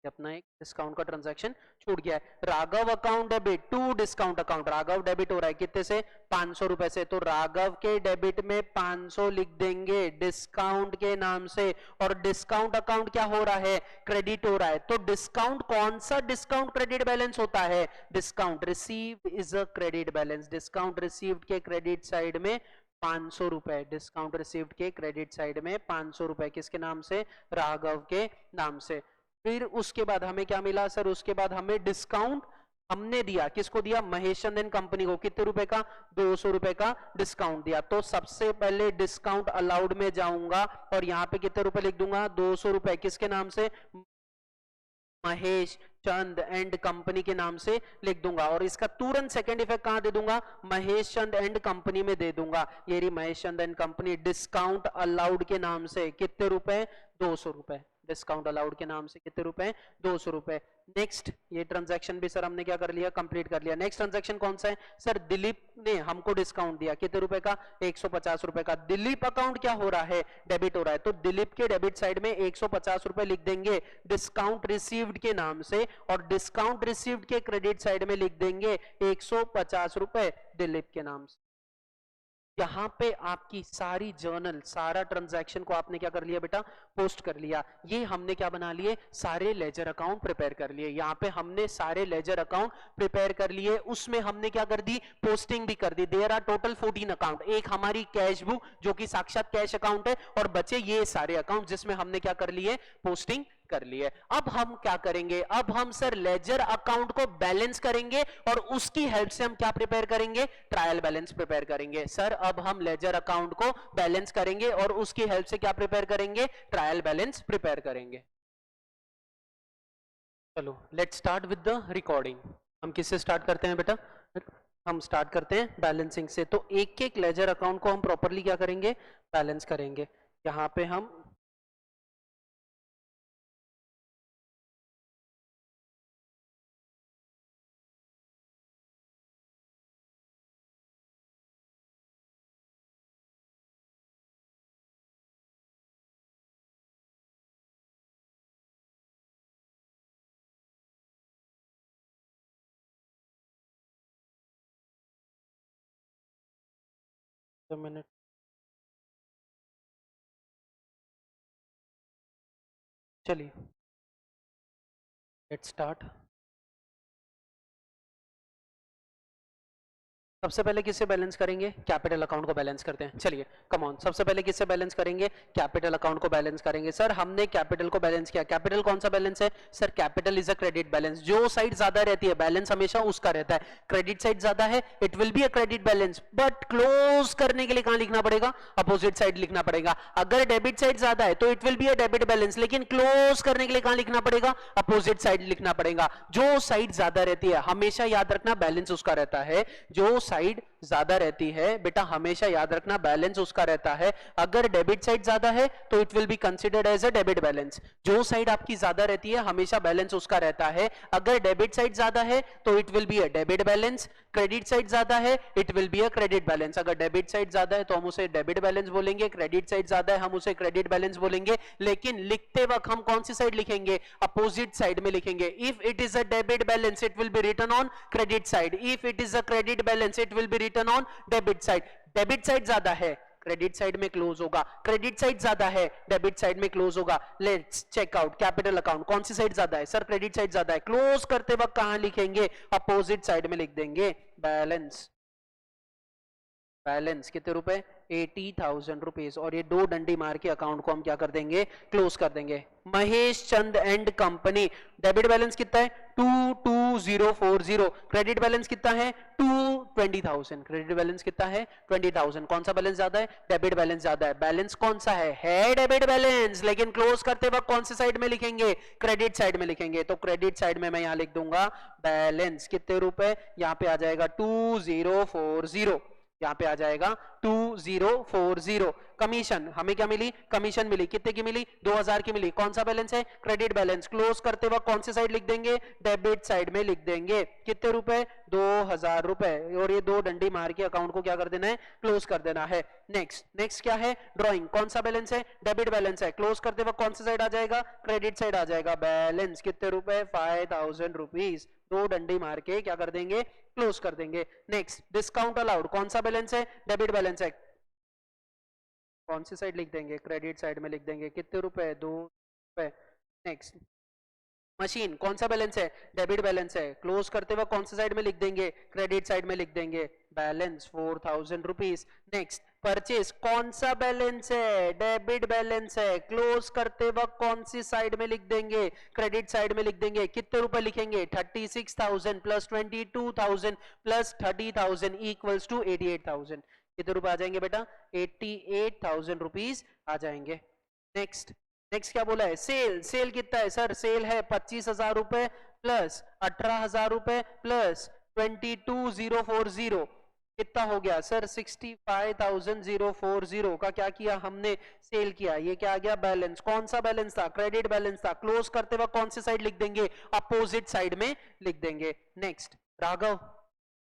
अपना एक डिस्काउंट का ट्रांजैक्शन छूट गया है। Raghav account debit to discount account, Raghav debit हो रहा है कितने से, 500 रुपए से, तो राघव के डेबिट में 500 लिख देंगे डिस्काउंट के नाम से, और डिस्काउंट अकाउंट क्या हो रहा है, क्रेडिट हो रहा है। तो डिस्काउंट कौन सा डिस्काउंट क्रेडिट बैलेंस होता है, discount receive is a credit balance, discount received के क्रेडिट साइड में 500 रुपए, डिस्काउंट रिसीव्ड के क्रेडिट साइड में 500 रुपए, किसके नाम से, राघव के नाम से। फिर उसके बाद हमें क्या मिला सर, उसके बाद हमें डिस्काउंट हमने दिया, किसको दिया, महेश चंदन कंपनी को, कितने रुपए का, 200 रुपए का डिस्काउंट दिया। तो सबसे पहले डिस्काउंट अलाउड में जाऊंगा और यहां पे कितने रुपए लिख दूंगा, 200 रुपए, किसके नाम से, महेश चंद एंड कंपनी के नाम से लिख दूंगा, और इसका तुरंत सेकंड इफेक्ट कहां दे दूंगा, महेश चंद एंड कंपनी में दे दूंगा। ये रही Mahesh Chand and company, discount allowed के नाम से कितने रुपए, 200 रुपए, डिस्काउंट अलाउड के नाम से कितने रुपए, 200 रुपए। नेक्स्ट ये ट्रांजैक्शन भी सर हमने क्या कर लिया, कंप्लीट कर लिया। नेक्स्ट ट्रांजैक्शन कौन सा है सर, दिलीप ने हमको डिस्काउंट दिया कितने रुपए का, 150 रुपए का। दिलीप अकाउंट क्या हो रहा है, डेबिट हो रहा है, तो दिलीप के डेबिट साइड में 150 रुपए लिख देंगे डिस्काउंट रिसीव्ड के नाम से, और डिस्काउंट रिसीव्ड के क्रेडिट साइड में लिख देंगे 150 रुपए दिलीप के नाम से। यहां पे आपकी सारी जर्नल, सारा ट्रांजैक्शन को आपने क्या कर लिया बेटा, पोस्ट कर लिया। ये हमने क्या बना लिए, सारे लेजर अकाउंट प्रिपेयर कर लिए। यहां पे हमने सारे लेजर अकाउंट प्रिपेयर कर लिए, उसमें हमने क्या कर दी, पोस्टिंग भी कर दी। देयर आर टोटल 14 अकाउंट, एक हमारी कैश बुक जो कि साक्षात कैश अकाउंट है, और बचे ये सारे अकाउंट जिसमें हमने क्या कर लिए, पोस्टिंग कर लिए। अब हम क्या करेंगे, अब हम सर लेजर अकाउंट को बैलेंस करेंगे, और उसकी हेल्प से हम क्या प्रिपेयर करेंगे, ट्रायल बैलेंस प्रिपेयर करेंगे। सर अब हम लेजर अकाउंट को बैलेंस करेंगे और उसकी हेल्प से क्या प्रिपेयर करेंगे, ट्रायल बैलेंस प्रिपेयर करेंगे। चलो let's start with the recording. हम किससे स्टार्ट करते हैं बेटा, हम स्टार्ट करते हैं बैलेंसिंग से। तो एक एक लेजर अकाउंट को हम प्रॉपरली क्या करेंगे, बैलेंस करेंगे। यहाँ पे हम मिनट, चलिए लेट्स स्टार्ट। सबसे पहले किससे बैलेंस करेंगे? कैपिटल अकाउंट को बैलेंस करते हैं। चलिए कम ऑन, सबसे पहले किससे बैलेंस करेंगे? कैपिटल अकाउंट को बैलेंस करेंगे। सर हमने कैपिटल को बैलेंस किया, कैपिटल कौन सा बैलेंस है? Sir capital is a credit balance. जो साइड ज्यादा रहती है बैलेंस हमेशा उसका रहता है। क्रेडिट साइड ज्यादा है, it will be a credit balance, but close करने के लिए कहां लिखना पड़ेगा? अपोजिट साइड लिखना पड़ेगा। अगर डेबिट साइड ज्यादा है तो it will be a debit balance, लेकिन क्लोज करने के लिए कहां लिखना पड़ेगा? अपोजिट साइड लिखना पड़ेगा। जो साइड ज्यादा रहती है हमेशा याद रखना बैलेंस उसका रहता है। जो साइड ज्यादा रहती है बेटा हमेशा याद रखना बैलेंस उसका रहता है। अगर डेबिट साइड ज्यादा है तो it will be considered as a debit balance. जो साइड आपकी ज्यादा रहती है हमेशा बैलेंस उसका रहता है। अगर डेबिट साइड ज्यादा है तो it will be a debit balance, credit side ज्यादा है it will be a credit balance. अगर डेबिट साइड ज्यादा है तो हम उसे डेबिट बैलेंस बोलेंगे, क्रेडिट साइड ज्यादा है हम उसे क्रेडिट बैलेंस बोलेंगे। लेकिन लिखते वक्त हम कौन सी साइड लिखेंगे? अपोजिट साइड में लिखेंगे। If it is a debit balance it will be written on credit side, if it is a credit balance it will be written on debit side. Debit side ज्यादा है credit side में close होगा, credit side ज्यादा है debit side में close होगा। Let's check out capital account, कौन सी साइड ज्यादा है? सर क्रेडिट साइड ज्यादा है। क्लोज करते वक्त कहां लिखेंगे? अपोजिट साइड में लिख देंगे बैलेंस। बैलेंस कितने रुपए? 80,000 रुपीज। और ये दो डंडी मार के अकाउंट को हम क्या कर देंगे? क्लोज कर देंगे। Mahesh Chand and company, debit balance कितना है? 22040। क्रेडिट बैलेंस कितना है? 220,000। क्रेडिट बैलेंस कितना है? 20,000। कौन सा बैलेंस ज्यादा है? डेबिट बैलेंस ज्यादा है। बैलेंस कौन सा है डेबिट बैलेंस, लेकिन क्लोज करते वक्त कौन सी साइड में लिखेंगे? क्रेडिट साइड में लिखेंगे। तो क्रेडिट साइड में मैं यहां लिख दूंगा बैलेंस कितने रुपए, यहां पे आ जाएगा 2040, यहां पे आ जाएगा 2040। कमीशन हमें क्या मिली? कमीशन मिली। कितने की मिली? 2000 की मिली। कौन सा बैलेंस है? Credit balance. क्लोज करते वक्त कौन सी साइड लिख देंगे? डेबिट साइड में लिख देंगे। कितने रुपए? 2000 रुपए। और ये दो डंडी मार के अकाउंट को क्या कर देना है? क्लोज कर देना है। नेक्स्ट क्या है? ड्रॉइंग, कौन सा बैलेंस है? डेबिट बैलेंस है। क्लोज करते वक्त कौन सी साइड आ जाएगा? क्रेडिट साइड आ जाएगा। बैलेंस कितने रुपए? 5,000 रुपीज। दो डंडी मार के क्या कर देंगे? क्लोज कर देंगे। नेक्स्ट डिस्काउंट अलाउड, कौन सा बैलेंस है? डेबिट बैलेंस है। कौन सी साइड लिख देंगे? क्रेडिट साइड में लिख देंगे। कितने रुपए? 2 रुपए। नेक्स्ट मशीन, कौन सा बैलेंस है? डेबिट बैलेंस है। क्लोज करते वक्त कौन सी साइड में लिख देंगे? क्रेडिट साइड में लिख देंगे। Balance 4,000 rupees. नेक्स्ट परचेज, कौन सा बैलेंस है? डेबिट बैलेंस है। क्लोज करते वक्त कौन सी साइड में लिख देंगे? क्रेडिट साइड में लिख देंगे। कितने रुपए लिखेंगे? 36,000 प्लस 22,000 प्लस 30,000 इक्वल्स टू 88,000। कितने रुपए आ जाएंगे बेटा? 88,000 रुपीज आ जाएंगे। नेक्स्ट क्या बोला है? सेल कितना है? सर सेल है 25,000 रुपए प्लस 18,000 रुपए प्लस 22,040। कितना हो गया? सर 65,040 का क्या किया हमने? सेल किया। ये क्या आ गया? बैलेंस। कौन सा बैलेंस था? क्रेडिट बैलेंस था। क्लोज करते वक्त कौन सी साइड लिख देंगे? अपोजिट साइड में लिख देंगे। नेक्स्ट राघव,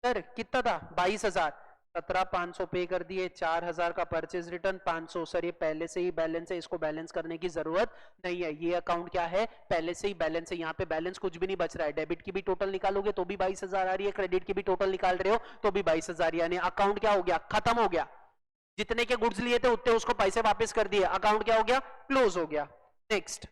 सर कितना था? 22,000। 17,500 पे कर दिए, 4,000 का परचेज रिटर्न 500। सर ये पहले से ही बैलेंस है, इसको बैलेंस करने की जरूरत नहीं है। ये अकाउंट क्या है? पहले से ही बैलेंस है। यहाँ पे बैलेंस कुछ भी नहीं बच रहा है। डेबिट की भी टोटल निकालोगे तो भी 22,000 आ रही है, क्रेडिट की भी टोटल निकाल रहे हो तो भी 22,000, यानी अकाउंट क्या हो गया? खत्म हो गया। जितने के गुड्स लिए थे उतने उसको पैसे वापस कर दिए, अकाउंट क्या हो गया? क्लोज हो गया। नेक्स्ट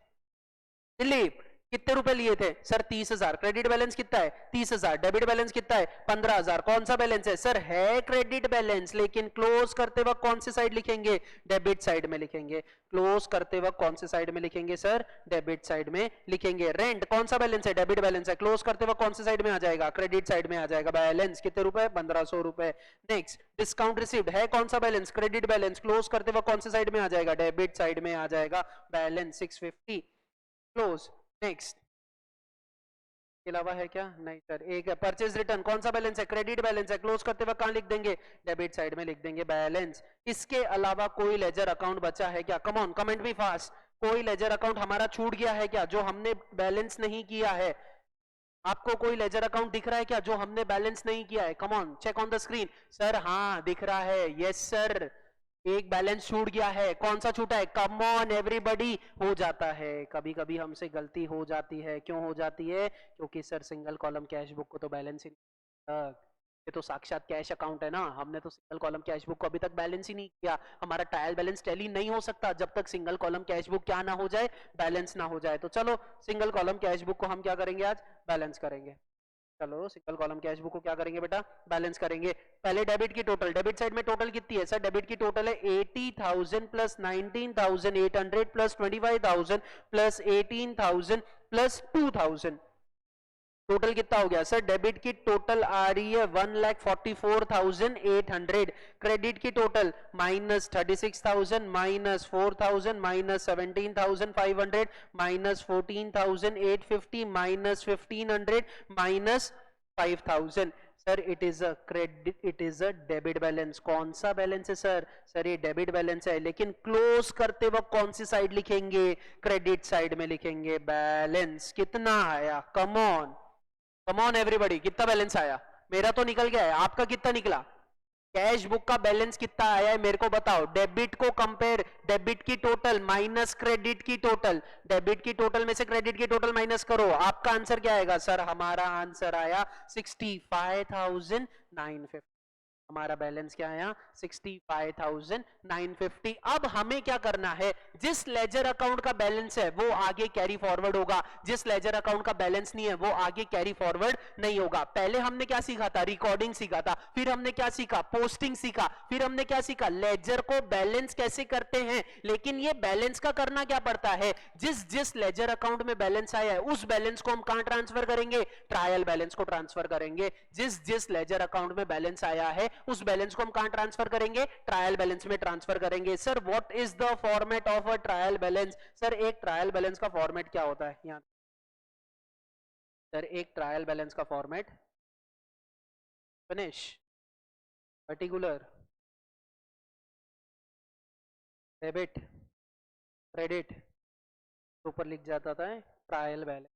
दिलीप, कितने रुपए लिए थे? सर 30,000। क्रेडिट बैलेंस कितना है? 30,000। डेबिट बैलेंस कितना है? 15,000। कौन सा बैलेंस है? सर है क्रेडिट बैलेंस, लेकिन क्लोज करते वक्त कौन सी साइड लिखेंगे? डेबिट साइड में लिखेंगे। क्लोज करते वक्त कौन सी साइड में लिखेंगे? सर डेबिट साइड में लिखेंगे। रेंट, कौन सा बैलेंस है? डेबिट बैलेंस है। क्लोज करते वक्त कौन सी साइड में आ जाएगा? क्रेडिट साइड में आ जाएगा। बैलेंस कितने रुपए? 1,500 रुपए। नेक्स्ट डिस्काउंट रिसीव्ड है कौन सा बैलेंस? Credit balance. क्लोज करते वक्त कौन सी साइड में आ जाएगा? डेबिट साइड में आ जाएगा। बैलेंस 650। क्लोज। नेक्स्ट के अलावा है क्या? नहीं सर। एक है परचेज रिटर्न, कौन सा बैलेंस है? क्रेडिट बैलेंस है। क्लोज करते वक्त कहां लिख देंगे? डेबिट साइड में लिख देंगे बैलेंस। इसके अलावा कोई लेजर अकाउंट बचा है क्या? कम ऑन, कमेंट भी फास्ट। कोई लेजर अकाउंट हमारा छूट गया है क्या जो हमने बैलेंस नहीं किया है? आपको कोई लेजर अकाउंट दिख रहा है क्या जो हमने बैलेंस नहीं किया है? Come on, check on the screen. Sir हाँ दिख रहा है, यस सर। एक बैलेंस छूट गया है। कौन सा छूटा है? कम ऑन एवरीबॉडी, हो जाता है कभी कभी हमसे गलती हो जाती है। क्यों हो जाती है? क्योंकि sir single column cash book को तो बैलेंस ही नहीं, ये तो साक्षात कैश अकाउंट है ना। हमने तो सिंगल कॉलम कैश बुक को अभी तक बैलेंस ही नहीं किया। हमारा ट्रायल बैलेंस टैली नहीं हो सकता जब तक सिंगल कॉलम कैश बुक क्या ना हो जाए? बैलेंस ना हो जाए। तो चलो सिंगल कॉलम कैश बुक को हम क्या करेंगे? आज बैलेंस करेंगे। चलो सिंगल कॉलम कैश बुक को क्या करेंगे बेटा, बैलेंस करेंगे। पहले डेबिट की टोटल, डेबिट साइड में टोटल कितनी है सर, डेबिट की टोटल है 80,000 plus 19,800 plus 25,000 plus 18,000 plus 2,000, total कितना हो गया सर, डेबिट की टोटल आ रही है 1,44,800, क्रेडिट की total minus 36,000 minus 4,000 minus 17,500 minus 14,850 minus 1,500 minus 5,000। Sir it is a credit, it is a debit balance. कौन सा बैलेंस है सर, सर ये डेबिट बैलेंस है, लेकिन क्लोज करते वक्त कौन सी साइड लिखेंगे, क्रेडिट साइड में लिखेंगे। बैलेंस कितना आया, कम ऑन एवरीबॉडी, कितना बैलेंस आया, मेरा तो निकल गया है, आपका कितना निकला, कैश बुक का बैलेंस कितना आया है मेरे को बताओ। डेबिट को कंपेयर, डेबिट की टोटल माइनस क्रेडिट की टोटल, डेबिट की टोटल में से क्रेडिट की टोटल माइनस करो, आपका आंसर क्या आएगा सर, हमारा आंसर आया 65,950, हमारा बैलेंस क्या आया 65,950। अब हमें क्या करना है, जिस लेजर अकाउंट का बैलेंस है वो आगे कैरी फॉरवर्ड होगा, जिस लेजर अकाउंट का बैलेंस नहीं है वो आगे कैरी फॉरवर्ड नहीं होगा। पहले हमने क्या सीखा था, रिकॉर्डिंग सीखा था, फिर हमने क्या सीखा, पोस्टिंग सीखा, फिर हमने क्या सीखा, लेजर को बैलेंस कैसे करते हैं। लेकिन ये बैलेंस का करना क्या पड़ता है, जिस जिस लेजर अकाउंट में बैलेंस आया है उस बैलेंस को हम कहां ट्रांसफर करेंगे, ट्रायल बैलेंस को ट्रांसफर करेंगे। जिस जिस लेजर अकाउंट में बैलेंस आया है उस बैलेंस को हम कहां ट्रांसफर करेंगे, ट्रायल बैलेंस में ट्रांसफर करेंगे। Sir what is the format of a trial balance, sir एक ट्रायल बैलेंस का फॉर्मेट क्या होता है, यहां सर एक ट्रायल बैलेंस का format, finish, particular, debit, credit, ऊपर लिख जाता था trial balance,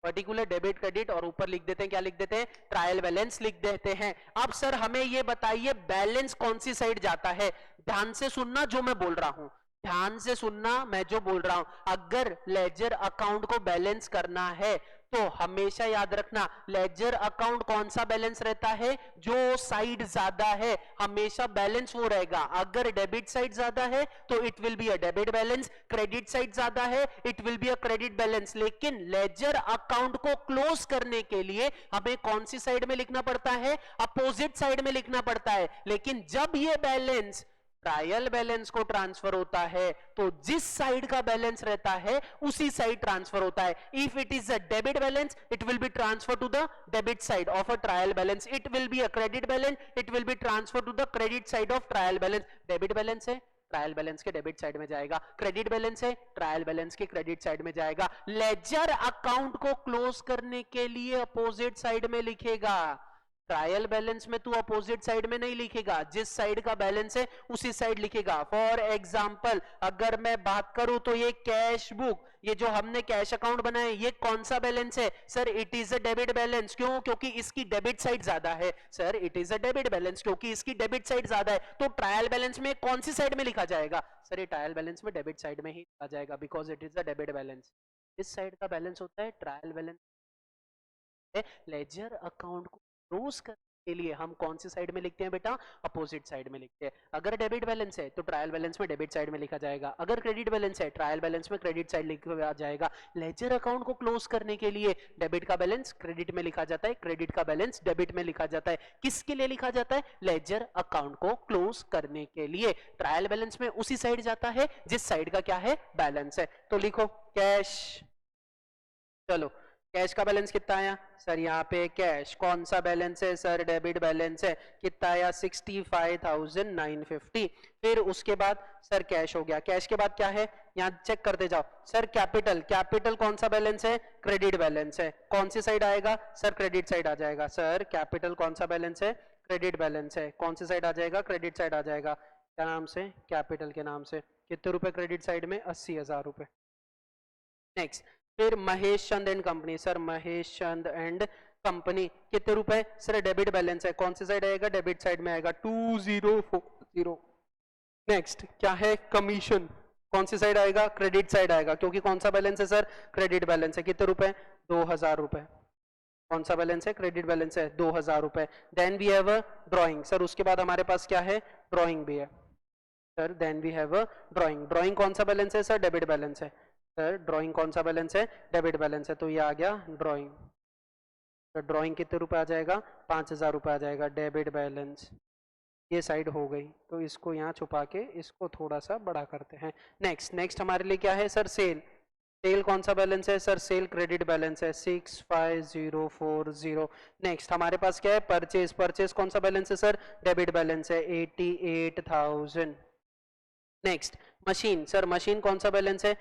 particular, debit, credit, और ऊपर लिख देते हैं, क्या लिख देते हैं, ट्रायल बैलेंस लिख देते हैं। अब सर हमें ये बताइए बैलेंस कौन सी साइड जाता है, ध्यान से सुनना जो मैं बोल रहा हूं, ध्यान से सुनना मैं जो बोल रहा हूं। अगर लेजर अकाउंट को बैलेंस करना है तो हमेशा याद रखना लेजर अकाउंट कौन सा बैलेंस रहता है, जो साइड ज्यादा है हमेशा बैलेंस वो रहेगा। अगर डेबिट साइड ज्यादा है तो it will be a debit balance, credit side ज्यादा है it will be a credit balance. लेकिन लेजर अकाउंट को क्लोज करने के लिए हमें कौन सी साइड में लिखना पड़ता है, अपोजिट साइड में लिखना पड़ता है। लेकिन जब ये बैलेंस ट्रायल बैलेंस को ट्रांसफर होता है तो जिस साइड का बैलेंस रहता है उसी साइड ट्रांसफर होता है। If it is a debit balance it will be transfer to the debit side of a trial balance, it will be a credit balance it will be transfer to the credit side of trial balance. Debit balance है trial balance के debit side में जाएगा, credit balance है trial balance के credit side में जाएगा। Ledger account को close करने के लिए अपोजिट साइड में लिखेगा, ट्रायल बैलेंस में तू अपोजिट साइड में नहीं लिखेगा, जिस साइड का बैलेंस है उसी साइड लिखेगा। फॉर एग्जांपल अगर मैं बात करूं तो ये कैश बुक, ये जो हमने कैश अकाउंट बनाया ये कौन सा बैलेंस है sir, it is a debit balance. क्यों, क्योंकि इसकी डेबिट साइड ज्यादा है। Sir it is a debit balance क्योंकि इसकी डेबिट साइड ज्यादा है। तो ट्रायल बैलेंस में कौन सी साइड में लिखा जाएगा, सर ये ट्रायल बैलेंस में डेबिट साइड में ही लिखा जाएगा, because it is a debit balance. इस साइड का बैलेंस होता है ट्रायल बैलेंस। लेजर अकाउंट को क्लोज करने के लिए हम कौन सी साइड में लिखते हैं बेटा, अपोजिट साइड में लिखते हैं। अगर डेबिट बैलेंस है तो ट्रायल बैलेंस में डेबिट साइड में लिखा जाएगा, अगर क्रेडिट बैलेंस है ट्रायल बैलेंस में क्रेडिट साइड लिखा जाएगा। लेजर अकाउंट को क्लोज करने के लिए डेबिट का बैलेंस क्रेडिट में लिखा जाता है, क्रेडिट का बैलेंस डेबिट में लिखा जाता है। किसके लिए लिखा जाता है, लेजर अकाउंट को क्लोज करने के लिए। ट्रायल बैलेंस में उसी साइड जाता है जिस साइड का क्या है, बैलेंस है। तो लिखो कैश, चलो कैश का बैलेंस कितना आया सर, यहाँ पे कैश कौन सा बैलेंस है सर, डेबिट बैलेंस है, कितना आया 65,950। फिर उसके बाद सर कैश हो गया, कैश के बाद क्या है यहाँ चेक करते जाओ सर, कैपिटल, कैपिटल कौन सा बैलेंस है, क्रेडिट बैलेंस है, कौन सी साइड आएगा सर, क्रेडिट साइड आ जाएगा। सर कैपिटल कौन सा बैलेंस है, क्रेडिट बैलेंस है, कौन सी साइड आ जाएगा, क्रेडिट साइड आ जाएगा। क्या नाम से, कैपिटल के नाम से। कितने रुपए क्रेडिट साइड में, 80,000 रुपए। नेक्स्ट फिर Mahesh Chand and company, sir Mahesh Chand and company कितने रुपए सर, डेबिट बैलेंस है, कौन सी साइड आएगा, डेबिट साइड में आएगा 2040। नेक्स्ट क्या है, कमीशन, कौन सी साइड आएगा, क्रेडिट साइड आएगा, क्योंकि कौन सा बैलेंस है सर, क्रेडिट बैलेंस है। कितने रुपए, 2,000 रुपए, कौन सा बैलेंस है, क्रेडिट बैलेंस है 2,000 रुपए। Then we have a drawing, sir उसके बाद हमारे पास क्या है, ड्रॉइंग भी है sir. Then we have a drawing, drawing कौन सा बैलेंस है सर, डेबिट बैलेंस है। सर ड्राइंग कौन सा बैलेंस है, डेबिट बैलेंस है, तो ये आ गया ड्राइंग। तो ड्राइंग कितने रुपए आ जाएगा, 5,000 रुपये आ जाएगा। डेबिट बैलेंस ये साइड हो गई, तो इसको यहाँ छुपा के इसको थोड़ा सा बड़ा करते हैं। नेक्स्ट हमारे लिए क्या है सर, सेल। सेल कौन सा बैलेंस है सर, सेल क्रेडिट बैलेंस है 65040। नेक्स्ट हमारे पास क्या है, परचेज। परचेज कौन सा बैलेंस है सर, डेबिट बैलेंस है 88,000। नेक्स्ट मशीन, सर मशीन कौन सा बैलेंस है,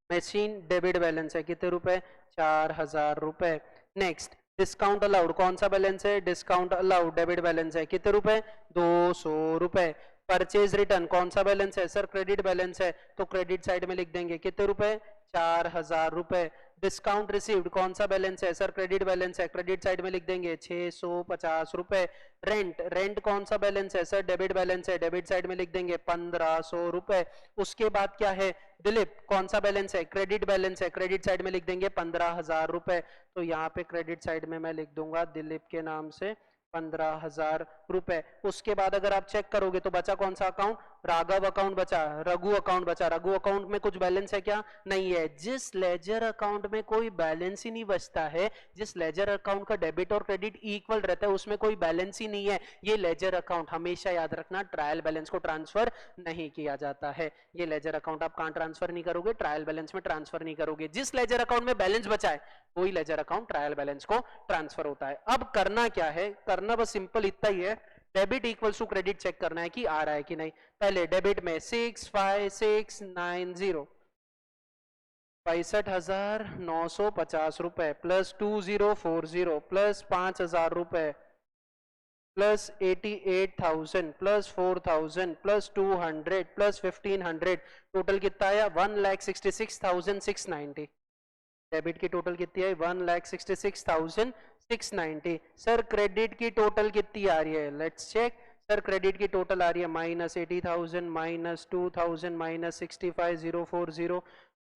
मशीन डेबिट बैलेंस है कितने रुपए, 4,000 रुपए। नेक्स्ट डिस्काउंट अलाउड कौन सा बैलेंस है, डिस्काउंट अलाउड डेबिट बैलेंस है कितने रुपए, 200 रुपए। परचेज रिटर्न कौन सा बैलेंस है सर, क्रेडिट बैलेंस है, तो क्रेडिट साइड में लिख देंगे कितने रुपए, 4,000 रुपए। डिस्काउंट रिसीव्ड कौन सा बैलेंस है सर, क्रेडिट बैलेंस है, क्रेडिट साइड में लिख देंगे 650 रुपए। रेंट कौन सा बैलेंस है सर, डेबिट बैलेंस है, डेबिट साइड में लिख देंगे 1,500 रुपए। उसके बाद क्या है, दिलीप कौन सा बैलेंस है, क्रेडिट बैलेंस है, क्रेडिट साइड में लिख देंगे 15,000 रुपए। तो यहाँ पे क्रेडिट साइड में मैं लिख दूंगा दिलीप के नाम से 15,000 रुपए। उसके बाद अगर आप चेक करोगे तो बचा कौन सा अकाउंट, राघव अकाउंट बचा, रघु अकाउंट बचा। रघु अकाउंट में कुछ बैलेंस है क्या, नहीं है। जिस लेजर अकाउंट में कोई बैलेंस ही नहीं बचता है, जिस लेजर अकाउंट का डेबिट और क्रेडिट इक्वल रहता है, उसमें कोई बैलेंस ही नहीं है, ये लेजर अकाउंट। हमेशा याद रखना, ट्रायल बैलेंस को ट्रांसफर नहीं किया जाता है। ये लेजर अकाउंट आप कहां ट्रांसफर नहीं करोगे, ट्रायल बैलेंस में ट्रांसफर नहीं करोगे। जिस लेजर अकाउंट में बैलेंस बचा है वही लेजर अकाउंट ट्रायल बैलेंस को ट्रांसफर होता है। अब करना क्या है, करना बस सिंपल इतना ही है, debit equals to credit check करना है कि आ रहा है कि नहीं। पहले डेबिट में 65690 65,950 रुपए प्लस 2040 प्लस 5,000 रुपए plus 88,000 plus 4,000 plus 200 plus 1,500, total कितना आया 1,66,690। डेबिट की टोटल कितनी है 1,66,690। सर क्रेडिट की टोटल कितनी आ रही है, लेट्स चेक। सर क्रेडिट की टोटल आ रही है -80,000 -2,000 -65,040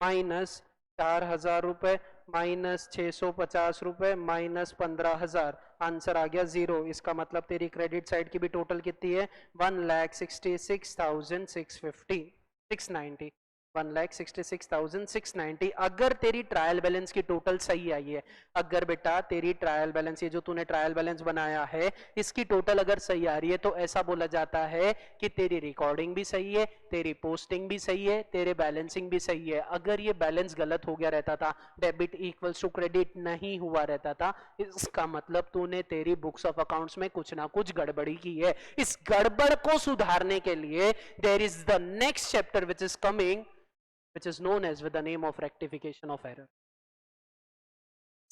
माइनस 4,000 रुपए -650 रुपए -15,000। आंसर आ गया 0। इसका मतलब तेरी क्रेडिट साइड की भी टोटल कितनी है 1,66,690। 1,66,690। अगर तेरी ट्रायल बैलेंस की टोटल सही आई है, अगर बेटा तेरी ट्रायल बैलेंस, ये जो तूने ट्रायल बैलेंस बनाया है, इसकी टोटल अगर सही आ रही है, तो ऐसा बोला जाता है कि तेरी रिकॉर्डिंग भी सही है, तेरी पोस्टिंग भी सही है, तेरे बैलेंसिंग भी सही है। अगर ये बैलेंस गलत हो गया रहता था, डेबिट इक्वल्स टू क्रेडिट नहीं हुआ रहता था, इसका मतलब तूने तेरी बुक्स ऑफ अकाउंट्स में कुछ ना कुछ गड़बड़ी की है। इस गड़बड़ को सुधारने के लिए there is the next chapter which is coming, which is known as with the name of rectification of error.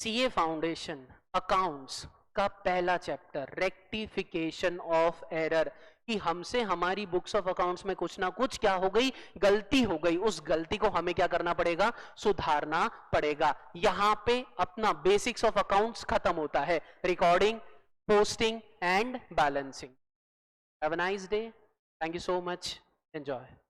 CA foundation accounts का पहला चैप्टर रेक्टिफिकेशन ऑफ एरर, कि हमसे हमारी बुक्स ऑफ अकाउंट्स में कुछ ना कुछ क्या हो गई, गलती हो गई। उस गलती को हमें क्या करना पड़ेगा, सुधारना पड़ेगा। यहां पे अपना बेसिक्स ऑफ अकाउंट्स खत्म होता है, recording, posting and balancing. Have a nice day, thank you so much, enjoy.